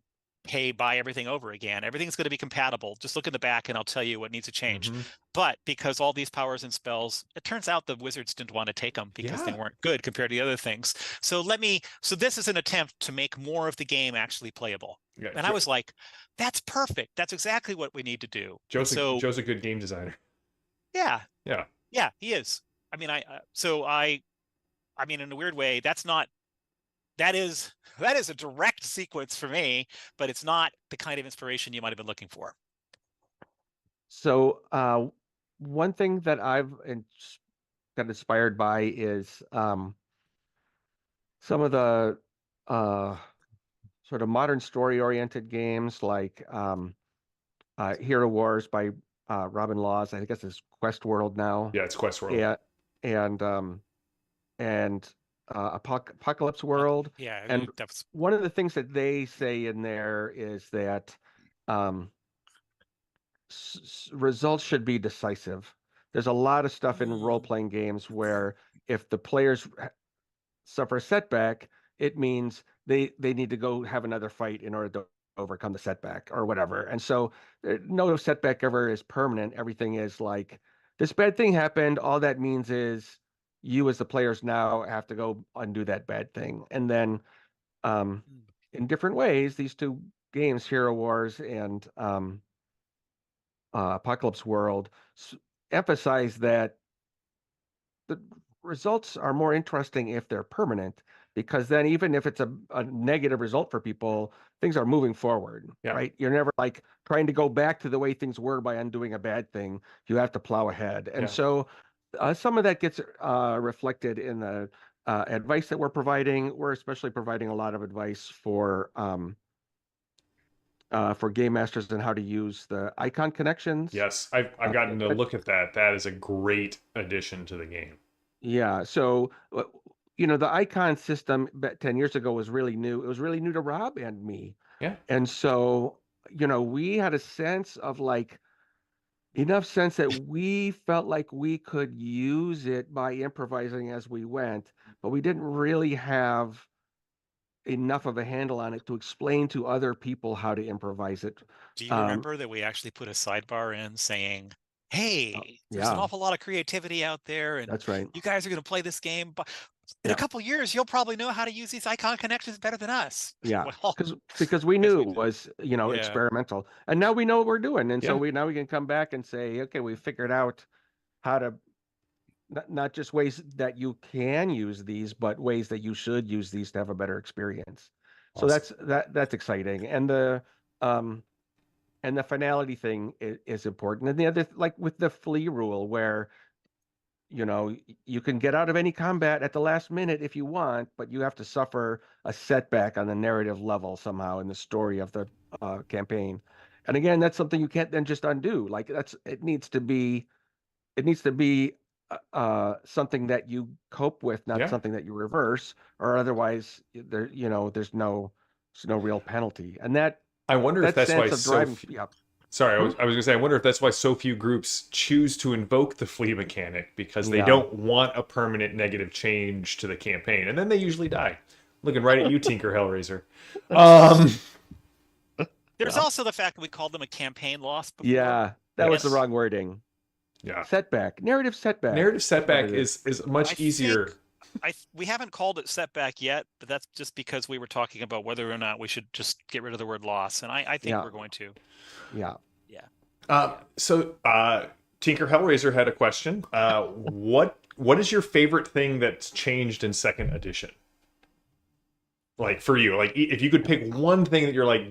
buy everything over again. Everything's going to be compatible. Just look in the back and I'll tell you what needs to change. Mm-hmm. But because all these powers and spells, it turns out the wizards didn't want to take them because they Yeah. weren't good compared to the other things. So this is an attempt to make more of the game actually playable. Yeah. And I was like, that's perfect. That's exactly what we need to do. And so, Joe's a good game designer. yeah, Yeah. yeah, he is. I mean, I mean, in a weird way, that is a direct sequence for me, but it's not the kind of inspiration you might have been looking for. So one thing that I've got inspired by is some of the uh, sort of modern story-oriented games like Hero Wars by Robin Laws. I guess it's Quest World now. Yeah, it's Quest World. Yeah, and Apocalypse World. Yeah, And that's one of the things that they say in there is that um, results should be decisive. There's a lot of stuff in role-playing games where if the players suffer a setback, it means they need to go have another fight in order to overcome the setback or whatever. And so no setback ever is permanent. Everything is like this bad thing happened. All that means is you as the players now have to go undo that bad thing. And then in different ways, these two games, Hero Wars and Apocalypse World, emphasize that the results are more interesting if they're permanent, because then even if it's a negative result for people, things are moving forward, Yeah. right? You're never like trying to go back to the way things were by undoing a bad thing. You have to plow ahead. And Yeah. so some of that gets reflected in the advice that we're providing. We're especially providing a lot of advice for game masters and how to use the icon connections. Yes, I've gotten to look at that. That is a great addition to the game. Yeah. So, the icon system 10 years ago was really new. It was really new to Rob and me. Yeah. And so, we had a sense of like enough sense that we felt like we could use it by improvising as we went, but we didn't really have enough of a handle on it to explain to other people how to improvise it. Do you remember that we actually put a sidebar in saying, hey, there's an Yeah, awful lot of creativity out there, and that's right. you guys are going to play this game, but in a Yeah. couple years, you'll probably know how to use these icon connections better than us. Yeah, Well, because we yes, knew we it did. was, Yeah. experimental. And now we know what we're doing. And so Yeah. we can come back and say, okay, we figured out how to not just ways that you can use these, but ways that you should use these to have a better experience. So Awesome. that's exciting. And the finality thing is important. And the other, like with the flee rule, where you can get out of any combat at the last minute if you want, but you have to suffer a setback on the narrative level somehow in the story of the campaign. And again, that's something you can't then just undo. Like it needs to be it needs to be something that you cope with, not Yeah. something that you reverse, or otherwise there's no real penalty. And that I wonder if that's why sense of driving, yeah. Sorry, I Hmm? was gonna say I wonder if that's why so few groups choose to invoke the flee mechanic, because they Yeah. don't want a permanent negative change to the campaign, and then they usually die. Looking right at you, Tinker Hellraiser. There's Well, also the fact that we called them a campaign loss before. yeah, that was the Yes. wrong wording. Yeah. Setback, narrative setback. Narrative That's what setback it is much I easier. we haven't called it setback yet, but that's just because we were talking about whether or not we should just get rid of the word loss, and I think Yeah. we're going to. Yeah. So Tinker Hellraiser had a question. What is your favorite thing that's changed in second edition? Like for you, like if you could pick one thing that you're like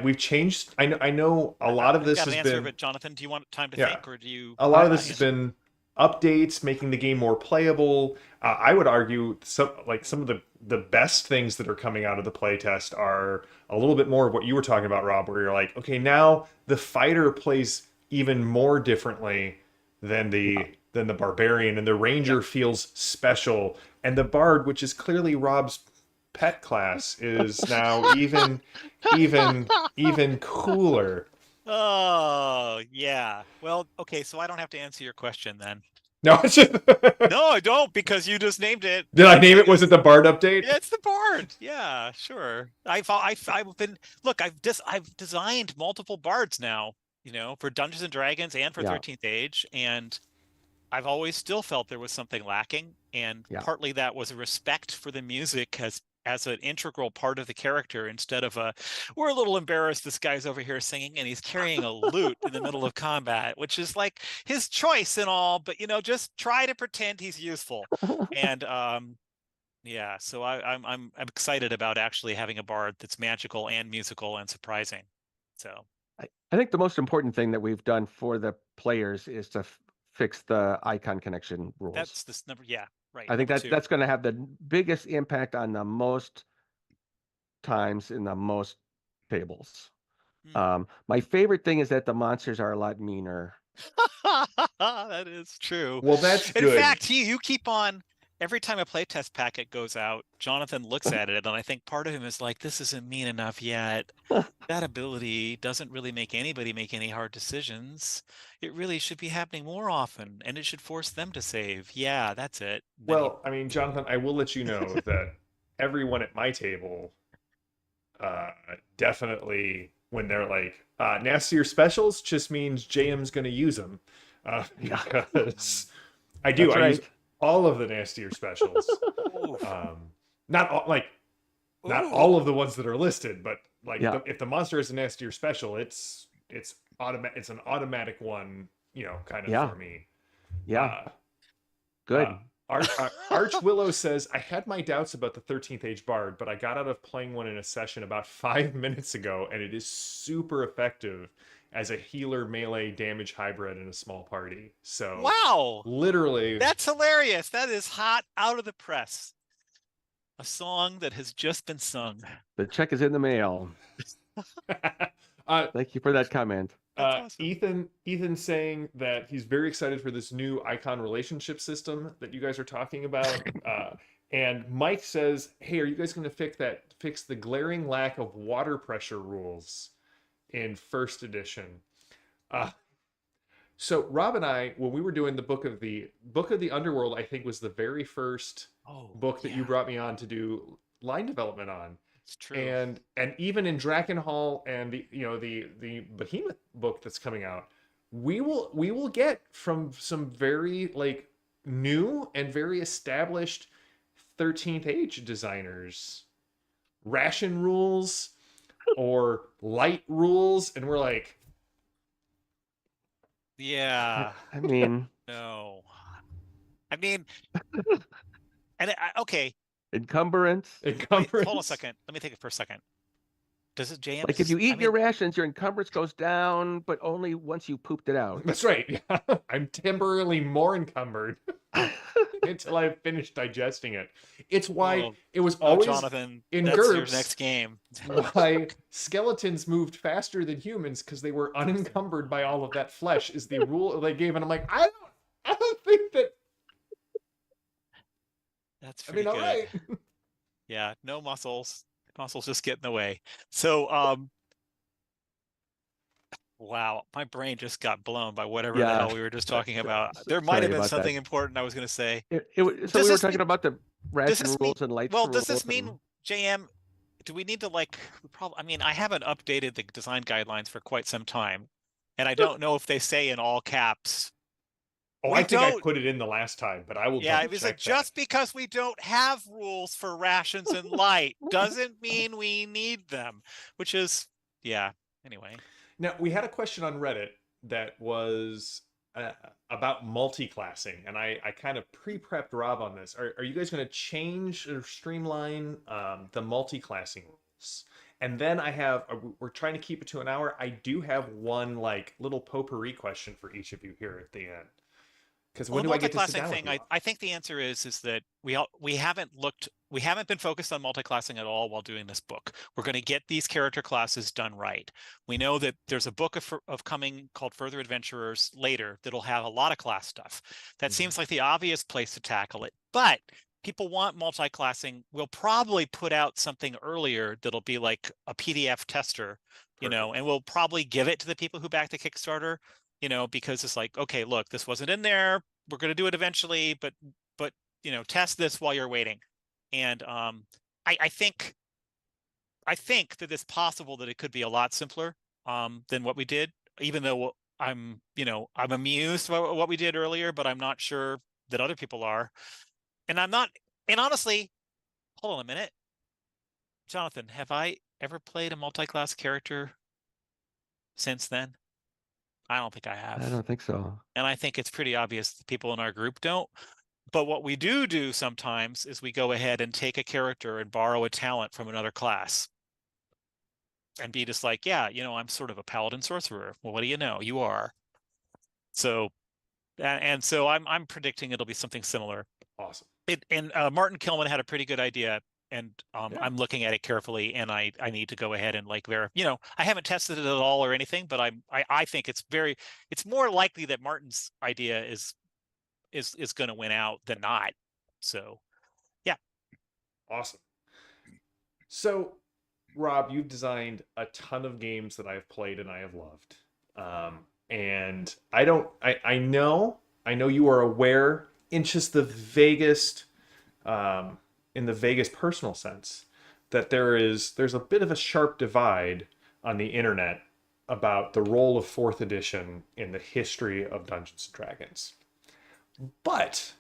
we've changed. I know a lot of I've this got has an answer, been but Jonathan, do you want time to Yeah. think, or do you? a lot of I- this has been updates, making the game more playable. I would argue some of the best things that are coming out of the playtest are a little bit more of what you were talking about, Rob, where you're like, okay, now the fighter plays even more differently than the barbarian, and the ranger feels special, and the bard, which is clearly Rob's pet class, is now even cooler. Oh, yeah. Well, okay, so I don't have to answer your question then. No, it's just... No, I don't, because you just named it. Did I name it? Was it the Bard update? Yeah, it's the Bard. Yeah, sure. I've been look. I've designed multiple bards now. For Dungeons and Dragons and for Yeah. 13th Age, and I've always still felt there was something lacking, and Yeah. partly that was a respect for the music as an integral part of the character, instead of we're a little embarrassed this guy's over here singing and he's carrying a lute in the middle of combat, which is like his choice and all, but just try to pretend he's useful. And yeah, so I'm excited about actually having a bard that's magical and musical and surprising. So I think the most important thing that we've done for the players is to fix the icon connection rules. that's this number. Yeah, right. I think number 2. that's going to have the biggest impact on the most times in the most tables. My favorite thing is that the monsters are a lot meaner. That is true. Well, that's In good. fact, you keep on, every time a playtest packet goes out, Jonathan looks at it, and I think part of him is like, this isn't mean enough yet. That ability doesn't really make anybody make any hard decisions. It really should be happening more often, and it should force them to save. Yeah, that's it. Then Well, I mean, Jonathan, I will let you know that everyone at my table definitely, when they're like, nastier specials, just means JM's going to use them. Because I do. That's I use right. all of the nastier specials. Oof. Not all of the ones that are listed, but Yeah. if the monster is a nastier special, it's an automatic one, kind of Yeah. for me. Yeah. Good. Arch Willow says, I had my doubts about the 13th Age Bard, but I got out of playing one in a session about 5 minutes ago, and it is super effective as a healer melee damage hybrid in a small party. So Wow, literally, that's hilarious. That is hot out of the press. A song that has just been sung. The check is in the mail. Thank you for that comment. That's awesome. Ethan saying that he's very excited for this new icon relationship system that you guys are talking about. And Mike says, hey, are you guys going to fix the glaring lack of water pressure rules in first edition? So Rob and I, when we were doing the Book of the Underworld, I think was the very first book that you brought me on to do line development on. It's true. And even in Drakenhall and the Behemoth book that's coming out, we will get from some very new and very established 13th Age designers ration rules or light rules, and we're like, yeah. I mean, No. I mean, and okay. encumbrance. Wait, hold on a second. Let me take it for a second. Does it jam? Like if you eat your rations, your encumbrance goes down, but only once you pooped it out. that's right. I'm temporarily more encumbered until I've finished digesting it. It's why it was always Jonathan, in that's your GURPS next game. why skeletons moved faster than humans, because they were unencumbered by all of that flesh, is the rule they gave. And I'm like, I don't think that. That's I pretty mean, all good. right. Yeah, no muscles. Muscles just get in the way. So, wow, my brain just got blown by whatever the Yeah. hell we were just talking about. There might Sorry have been about that. something important I was going to say. So Does we were this talking mean, about the does ration this mean, rules and lights well, does rules this and mean, JM, do we need to like, probably, I mean, I haven't updated the design guidelines for quite some time, and I don't know if they say in all caps, Oh, I we think I don't, put it in the last time, but I will yeah, double it was like, check that. just because we don't have rules for rations and light doesn't mean we need them, which is, yeah, anyway. Now, we had a question on Reddit that was about multi-classing, and I kind of pre-prepped Rob on this. Are you guys going to change or streamline the multi-classing rules? And then we're trying to keep it to an hour. I do have one like little potpourri question for each of you here at the end. Because Well, when the do I get to sit multi-classing down with thing, you, Rob? I think the answer is that we haven't been focused on multi-classing at all while doing this book. We're going to get these character classes done right. We know that there's a book of coming called Further Adventurers later that'll have a lot of class stuff. That Mhm. seems like the obvious place to tackle it, but people want multi-classing. We'll probably put out something earlier that'll be like a PDF tester, Perfect. and we'll probably give it to the people who back the Kickstarter, because it's like, okay, look, this wasn't in there. We're going to do it eventually, but test this while you're waiting. And I think that it's possible that it could be a lot simpler than what we did, even though I'm amused by what we did earlier, but I'm not sure that other people are. And I'm not, and honestly, hold on a minute. Jonathan, have I ever played a multi-class character since then? I don't think I I have. don't think so. And I think it's pretty obvious the people in our group don't. But what we do sometimes is we go ahead and take a character and borrow a talent from another class and be just like, yeah, I'm sort of a paladin sorcerer. Well, what do you know? You are. So, and so I'm predicting it'll be something similar. Awesome. And Martin Kilman had a pretty good idea, and Yeah. I'm looking at it carefully, and I need to go ahead and like verify. I haven't tested it at all or anything, but I think it's more likely that Martin's idea is going to win out than not. So, yeah. Awesome. So, Rob, you've designed a ton of games that I've played and I have loved. And I know you are aware in just the vaguest, in the vaguest personal sense, that there's a bit of a sharp divide on the internet about the role of fourth edition in the history of Dungeons and Dragons. But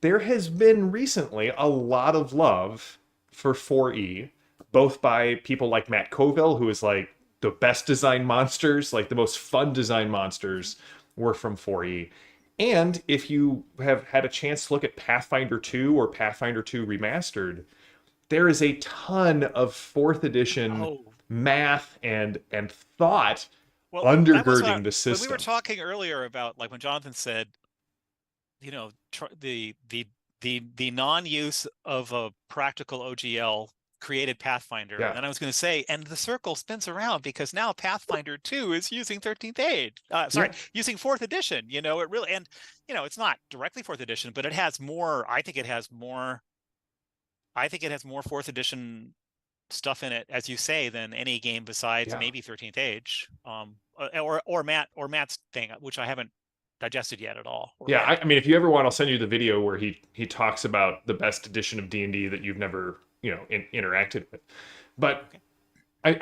there has been recently a lot of love for 4E, both by people like Matt Colville, who is like the best design monsters, like the most fun design monsters were from 4E. And if you have had a chance to look at Pathfinder 2 or Pathfinder 2 Remastered, there is a ton of fourth edition Oh, math and thought well, that was undergirding the when we were system. talking earlier about like when Jonathan said, the non-use of a practical OGL created Pathfinder. And Yeah. then I was going to say, and the circle spins around because now Pathfinder 2 is using 13th age. Yeah. Using 4th edition. It really, and it's not directly 4th edition, but it has more. I think it has more 4th edition stuff in it, as you say, than any game besides Yeah. maybe 13th age. Or Matt's thing, which I haven't digested yet at all. Yeah, I mean, if you ever want, I'll send you the video where he talks about the best edition of D&D that you've never interacted with. But Okay.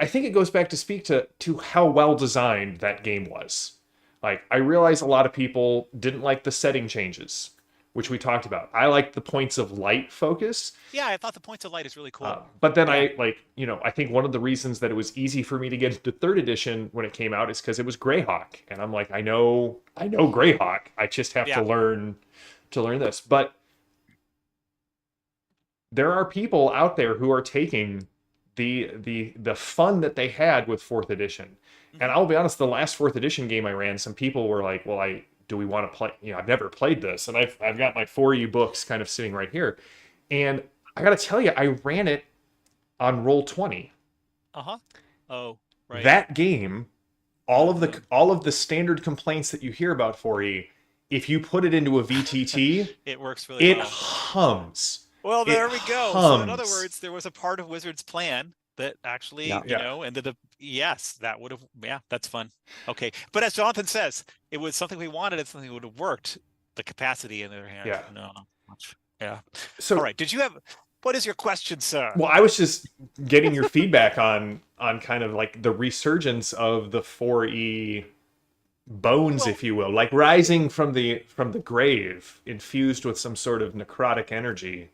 I think it goes back to speak to how well designed that game was. Like, I realize a lot of people didn't like the setting changes, which we talked about. I like the points of light focus. Yeah, I thought the points of light is really cool. But then Yeah. I think one of the reasons that it was easy for me to get into third edition when it came out is because it was Greyhawk, and I'm like, I know Greyhawk. I just have Yeah. to learn this. But there are people out there who are taking the fun that they had with fourth edition. And I'll be honest, the last fourth edition game I ran, some people were like, well, do we want to play? I've never played this, and I've got my 4U books kind of sitting right here, and I got to tell you, I ran it on Roll20. Uh-huh. Oh, right. That game, all of the standard complaints that you hear about 4E, if you put it into a VTT, It works really it well. hums. Well, It there we go. So in other hums. words, there was a part of Wizard's plan that actually, Yeah. you Yeah. know, ended up, yes, that would have, yeah, that's fun. Okay. But as Jonathan says, it was something we wanted, it's something that would have worked. The capacity, on the other hand, Yeah. no, not much. Yeah. All So, right. What is your question, sir? well, I was just getting your feedback on kind of like the resurgence of the 4E bones, Well, if you will, like rising from the grave, infused with some sort of necrotic energy,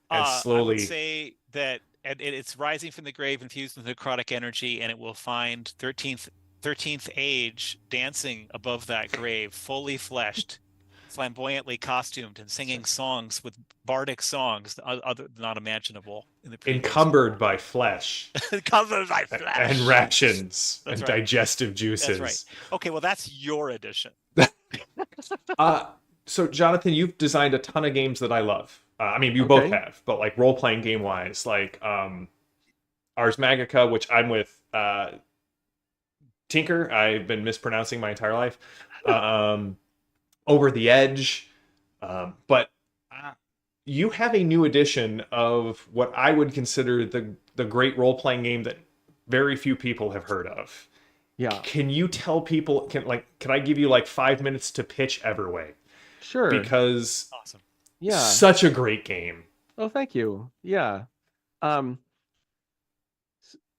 and I would slowly say that it's rising from the grave infused with necrotic energy, and it will find 13th age dancing above that grave, fully fleshed, flamboyantly costumed, and singing songs with bardic songs other not imaginable in the previous encumbered world. by flesh Covered by and flesh. rations That's and right. digestive That's right. juices. Okay, well, that's your edition. Uh, so Jonathan, you've designed a ton of games that I love. I mean, you both Okay. have, but like role playing game wise, like Ars Magica, which I'm with Tinker. I've been mispronouncing my entire life. Um, Over the Edge, but you have a new edition of what I would consider the great role playing game that very few people have heard of. Yeah. Can you tell people? Can I give you like 5 minutes to pitch Everway? Sure. Because Awesome. Yeah. such a great game. Oh, thank you. Yeah. Um,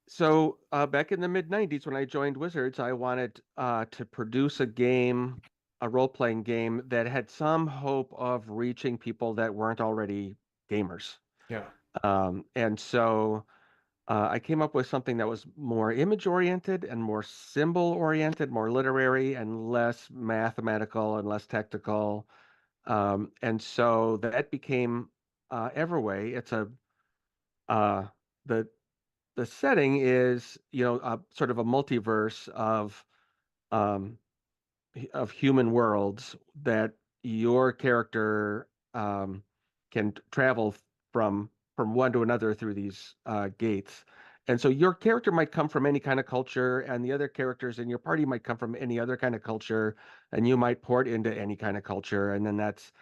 so back in the mid 90s when I joined Wizards, I wanted to produce a game, a role-playing game that had some hope of reaching people that weren't already gamers. Yeah. And so I came up with something that was more image-oriented and more symbol-oriented, more literary and less mathematical and less technical. And so that became Everway. It's a uh, the the setting is, sort of a multiverse um, of human worlds that your character can travel from one to another through these gates. And so your character might come from any kind of culture, and the other characters in your party might come from any other kind of culture, and you might port into any kind of culture. And then that's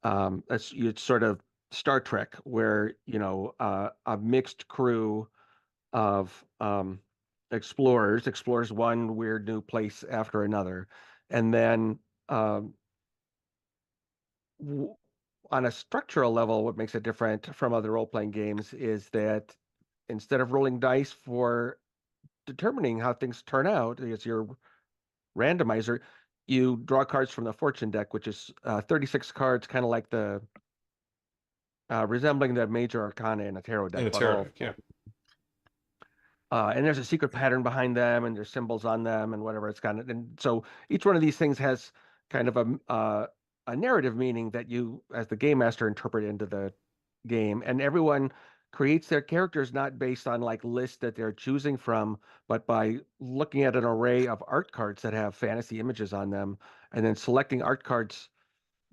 it's sort of Star Trek, where a mixed crew of explorers explores one weird new place after another, and then um, w- on a structural level, what makes it different from other role-playing games is that instead of rolling dice for determining how things turn out as your randomizer, you draw cards from the fortune deck, which is 36 cards, kind of like the resembling the major arcana in a tarot In deck, a but tarot all deck, yeah. and there's a secret pattern behind them, and there's symbols on them, and whatever it's kind of. And so each one of these things has kind of a narrative meaning that you, as the game master, interpret into the game. And everyone creates their characters not based on like lists that they're choosing from, but by looking at an array of art cards that have fantasy images on them, and then selecting art cards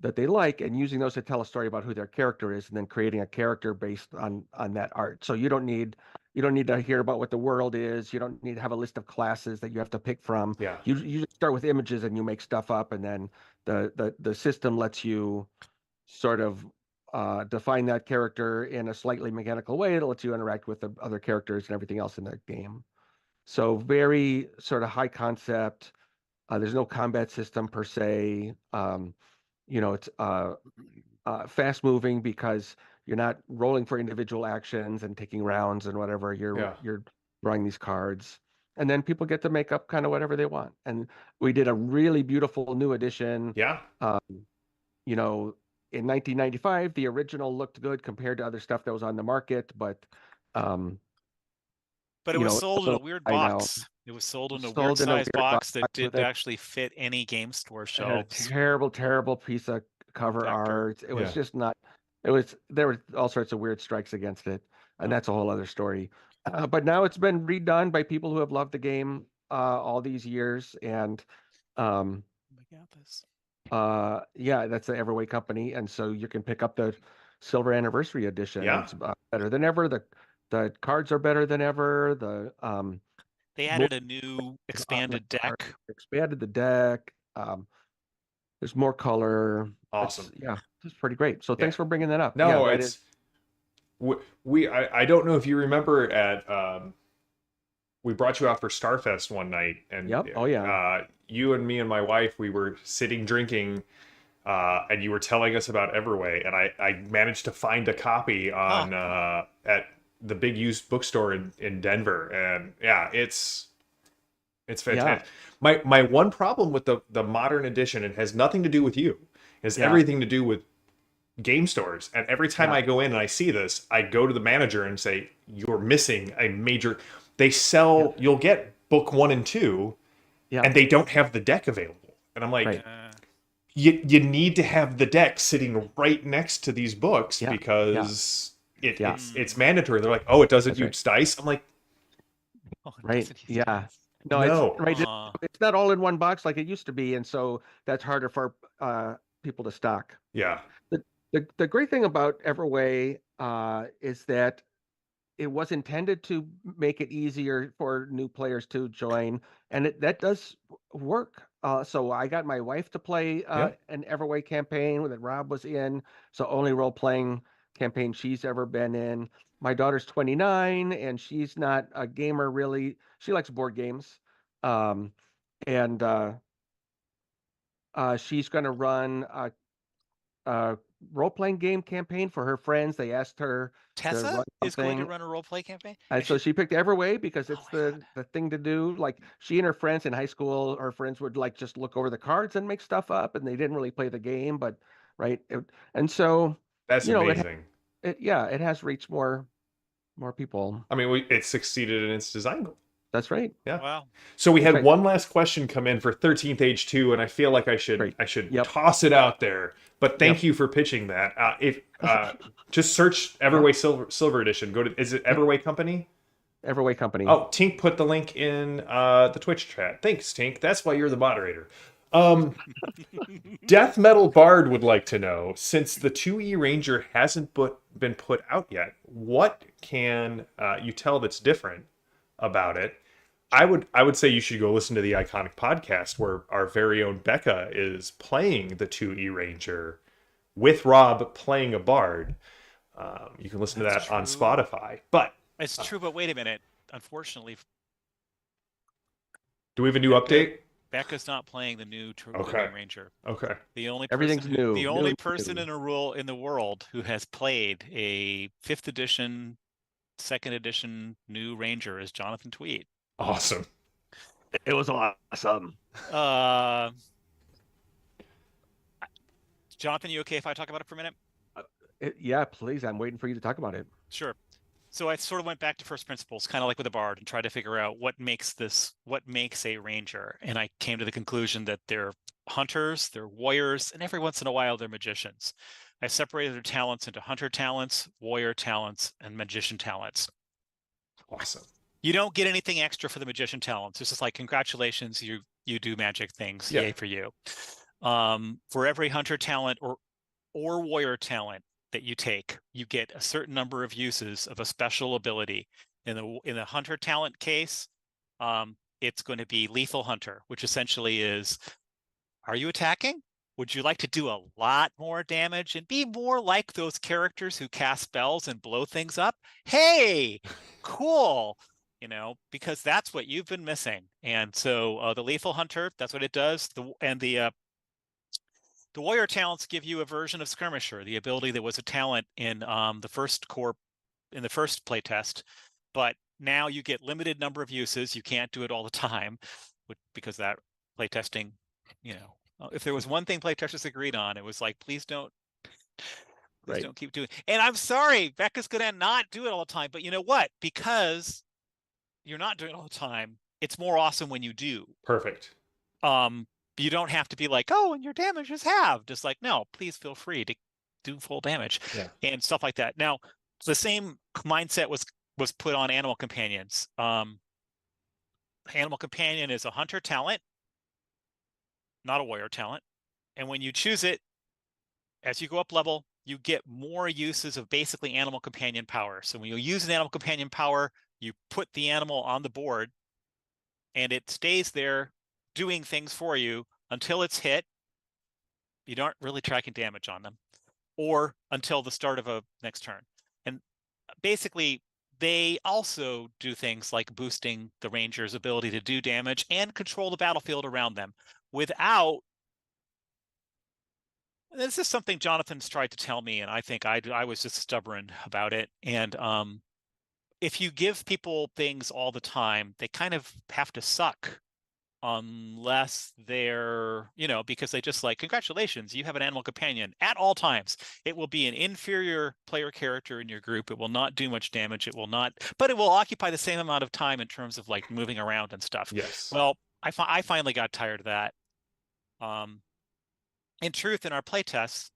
that they like and using those to tell a story about who their character is, and then creating a character based on that art. So you don't need to hear about what the world is. You don't need to have a list of classes that you have to pick from. Yeah. You just start with images and you make stuff up, and then the system lets you sort of define that character in a slightly mechanical way. It lets you interact with the other characters and everything else in the game. So very sort of high concept. There's no combat system per se. It's fast moving because you're not rolling for individual actions and taking rounds and whatever. You're Yeah. you're drawing these cards, and then people get to make up kind of whatever they want. And we did a really beautiful new edition. Yeah. Um, you know, in 1995, the original looked good compared to other stuff that was on the market, but um, But it was it's a sold in a little weird high now. box. It was sold in a weird Sold in a size weird box box that with didn't it. actually fit any game store It had a shelves. terrible, terrible piece of cover Protector. art. It was Yeah. just not. There were all sorts of weird strikes against it, and that's a whole other story. But now it's been redone by people who have loved the game all these years, and um, I got this. yeah, that's the Everway company, and so you can pick up the Silver Anniversary Edition. Yeah. It's better than ever. The cards are better than ever. The They more added a new on the expanded card, deck. expanded the deck. There's more color. Awesome. Yeah, it's pretty great. So Yeah. thanks for bringing that up. Yeah, No, that it's is. I don't know if you remember at we brought you out for Starfest one night, and Yep. Oh yeah. you and me and my wife, we were sitting drinking, and you were telling us about Everway, and I managed to find a copy on at the big used bookstore in Denver, and yeah, it's Yeah. fantastic. My one problem with the modern edition, it has nothing to do with you, has Yeah. everything to do with game stores. And every time Yeah. I go in and I see this, I go to the manager and say, "You're missing a major." They sell. You'll get book 1 and 2, Yeah. and they don't have the deck available. And I'm like, Right. you need to have the deck sitting right next to these books Yeah. because Yeah. it's mandatory. They're like, "Oh, it doesn't That's right. use dice." I'm like, Oh, it Right. doesn't use Yeah. dice. No, it's no. right. Aw. It's not all in one box like it used to be, and so that's harder for people to stock. Yeah. The great thing about Everway is that it was intended to make it easier for new players to join, and that does work. So I got my wife to play Yep. an Everway campaign that Rob was in. So only role playing campaign she's ever been in. My daughter's 29 and she's not a gamer really. She likes board games, um, and she's going to run a role playing game campaign for her friends. They asked her to Tessa run is going to something. run a role play campaign. And And so she picked Everway because oh it's my God. the thing to do. Like she and her friends in high school, her friends would like just look over the cards and make stuff up, and they didn't really play the game. But right, and so That's you know amazing. it has reached more people. I mean, it succeeded in its design goal. That's right. Yeah. Wow. So we That's had right. one last question come in for 13th Age 2, and I feel like Great. I should Yep. toss it out there. But thank Yep. you for pitching that. If just search Everway Silver Edition. Go to, is it Yep. Everway Company? Everway Company. Oh, Tink put the link in the Twitch chat. Thanks, Tink. That's why you're the moderator. Death Metal Bard would like to know, since the 2E Ranger hasn't been put out yet, what can you tell that's different about it? I would say you should go listen to the Iconic podcast where our very own Becca is playing the 2E Ranger with Rob playing a bard. You can listen That's to that on true. Spotify. But It's true, but wait a minute. Unfortunately, do we have a new update? Becca's not playing the new Okay. Green Ranger. Okay. The only Everything's person, new. the only New, person new. in the world who has played a 5th edition, 2nd edition new Ranger is Jonathan Tweet. Awesome. It was awesome. Jonathan, you okay if I talk about it for a minute? Yeah, please. I'm waiting for you to talk about it. Sure. So I sort of went back to first principles, kind of like with a bard, and tried to figure out what makes a ranger. And I came to the conclusion that they're hunters, they're warriors, and every once in a while they're magicians. I separated their talents into hunter talents, warrior talents, and magician talents. Awesome. You don't get anything extra for the magician talents. It's just like, congratulations, you do magic things. Yeah. Yay for you. For every hunter talent or warrior talent that you take, you get a certain number of uses of a special ability. In the hunter talent case, it's going to be lethal hunter, which essentially is, are you attacking? Would you like to do a lot more damage and be more like those characters who cast spells and blow things up? Hey, cool. Because that's what you've been missing. And so the lethal hunter, that's what it does. The warrior talents give you a version of skirmisher, the ability that was a talent in the first playtest, but now you get limited number of uses. You can't do it all the time, because that playtesting, if there was one thing playtesters agreed on, it was like, please don't keep doing. And I'm sorry, Becca's gonna not do it all the time, but you know what? Because you're not doing it all the time, it's more awesome when you do. Perfect. You don't have to be like, oh, and your damage is halved. Just like, no, please feel free to do full damage. Yeah. And stuff like that. Now, the same mindset was put on animal companions. Animal companion is a hunter talent, not a warrior talent. And when you choose it, as you go up level, you get more uses of basically animal companion power. So when you use an animal companion power, you put the animal on the board and it stays there doing things for you until it's hit. You aren't really tracking damage on them, or until the start of a next turn. And basically, they also do things like boosting the Ranger's ability to do damage and control the battlefield around them without. This is something Jonathan's tried to tell me, and I think I was just stubborn about it. And if you give people things all the time, they kind of have to suck unless they're, because they just like, congratulations, you have an animal companion at all times. It will be an inferior player character in your group. It will not do much damage. It will not, but it will occupy the same amount of time in terms of like moving around and stuff. Yes. Well, I finally got tired of that. In truth, in our playtests,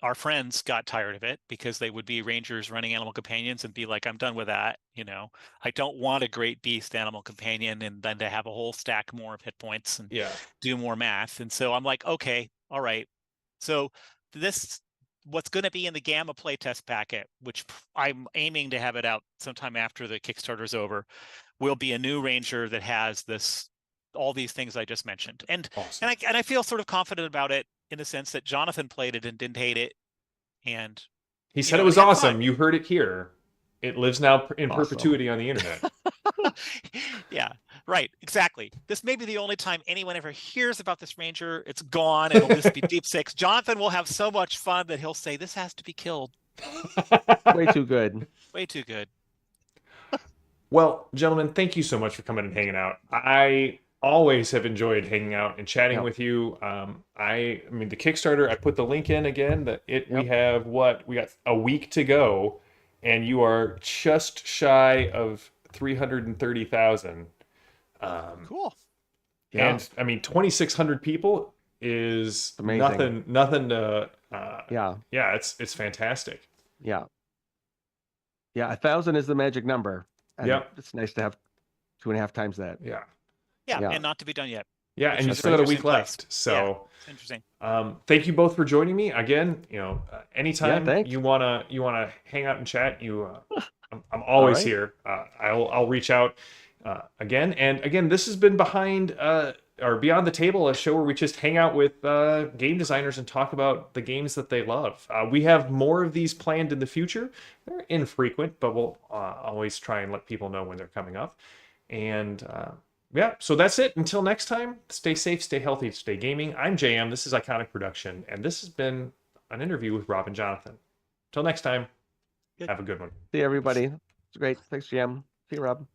our friends got tired of it because they would be Rangers running animal companions and be like, I'm done with that. I don't want a great beast animal companion and then to have a whole stack more of hit points and do more math. And so I'm like, okay, all right. So what's going to be in the Gamma playtest packet, which I'm aiming to have it out sometime after the Kickstarter's over, will be a new Ranger that has all these things I just mentioned. And awesome. and I feel sort of confident about it in the sense that Jonathan played it and didn't hate it. And he said it was awesome. You heard it here. It lives now in perpetuity on the internet. Yeah, right. Exactly. This may be the only time anyone ever hears about this Ranger. It's gone. It'll just be Deep Six. Jonathan will have so much fun that he'll say, this has to be killed. Way too good. Way too good. Well, gentlemen, thank you so much for coming and hanging out. I always have enjoyed hanging out and chatting with you. I mean, the Kickstarter, I put the link in again. We got a week to go, and you are just shy of 330,000. Cool. Yeah. And I mean, 2,600 people is amazing. Nothing to. Yeah, it's fantastic. Yeah. 1,000 is the magic number. And it's nice to have 2.5 times that. Yeah, and not to be done yet. Yeah, and you still got a week left. So interesting. Thank you both for joining me again. Anytime you wanna hang out and chat, I'm always here. I'll reach out again. And again, this has been Beyond the Table, a show where we just hang out with game designers and talk about the games that they love. We have more of these planned in the future. They're infrequent, but we'll always try and let people know when they're coming up. And so that's it. Until next time, stay safe, stay healthy, stay gaming. I'm JM. This is Iconic Production, and this has been an interview with Rob and Jonathan. Until next time, have a good one. See you, everybody. It's great. Thanks, JM. See you, Rob.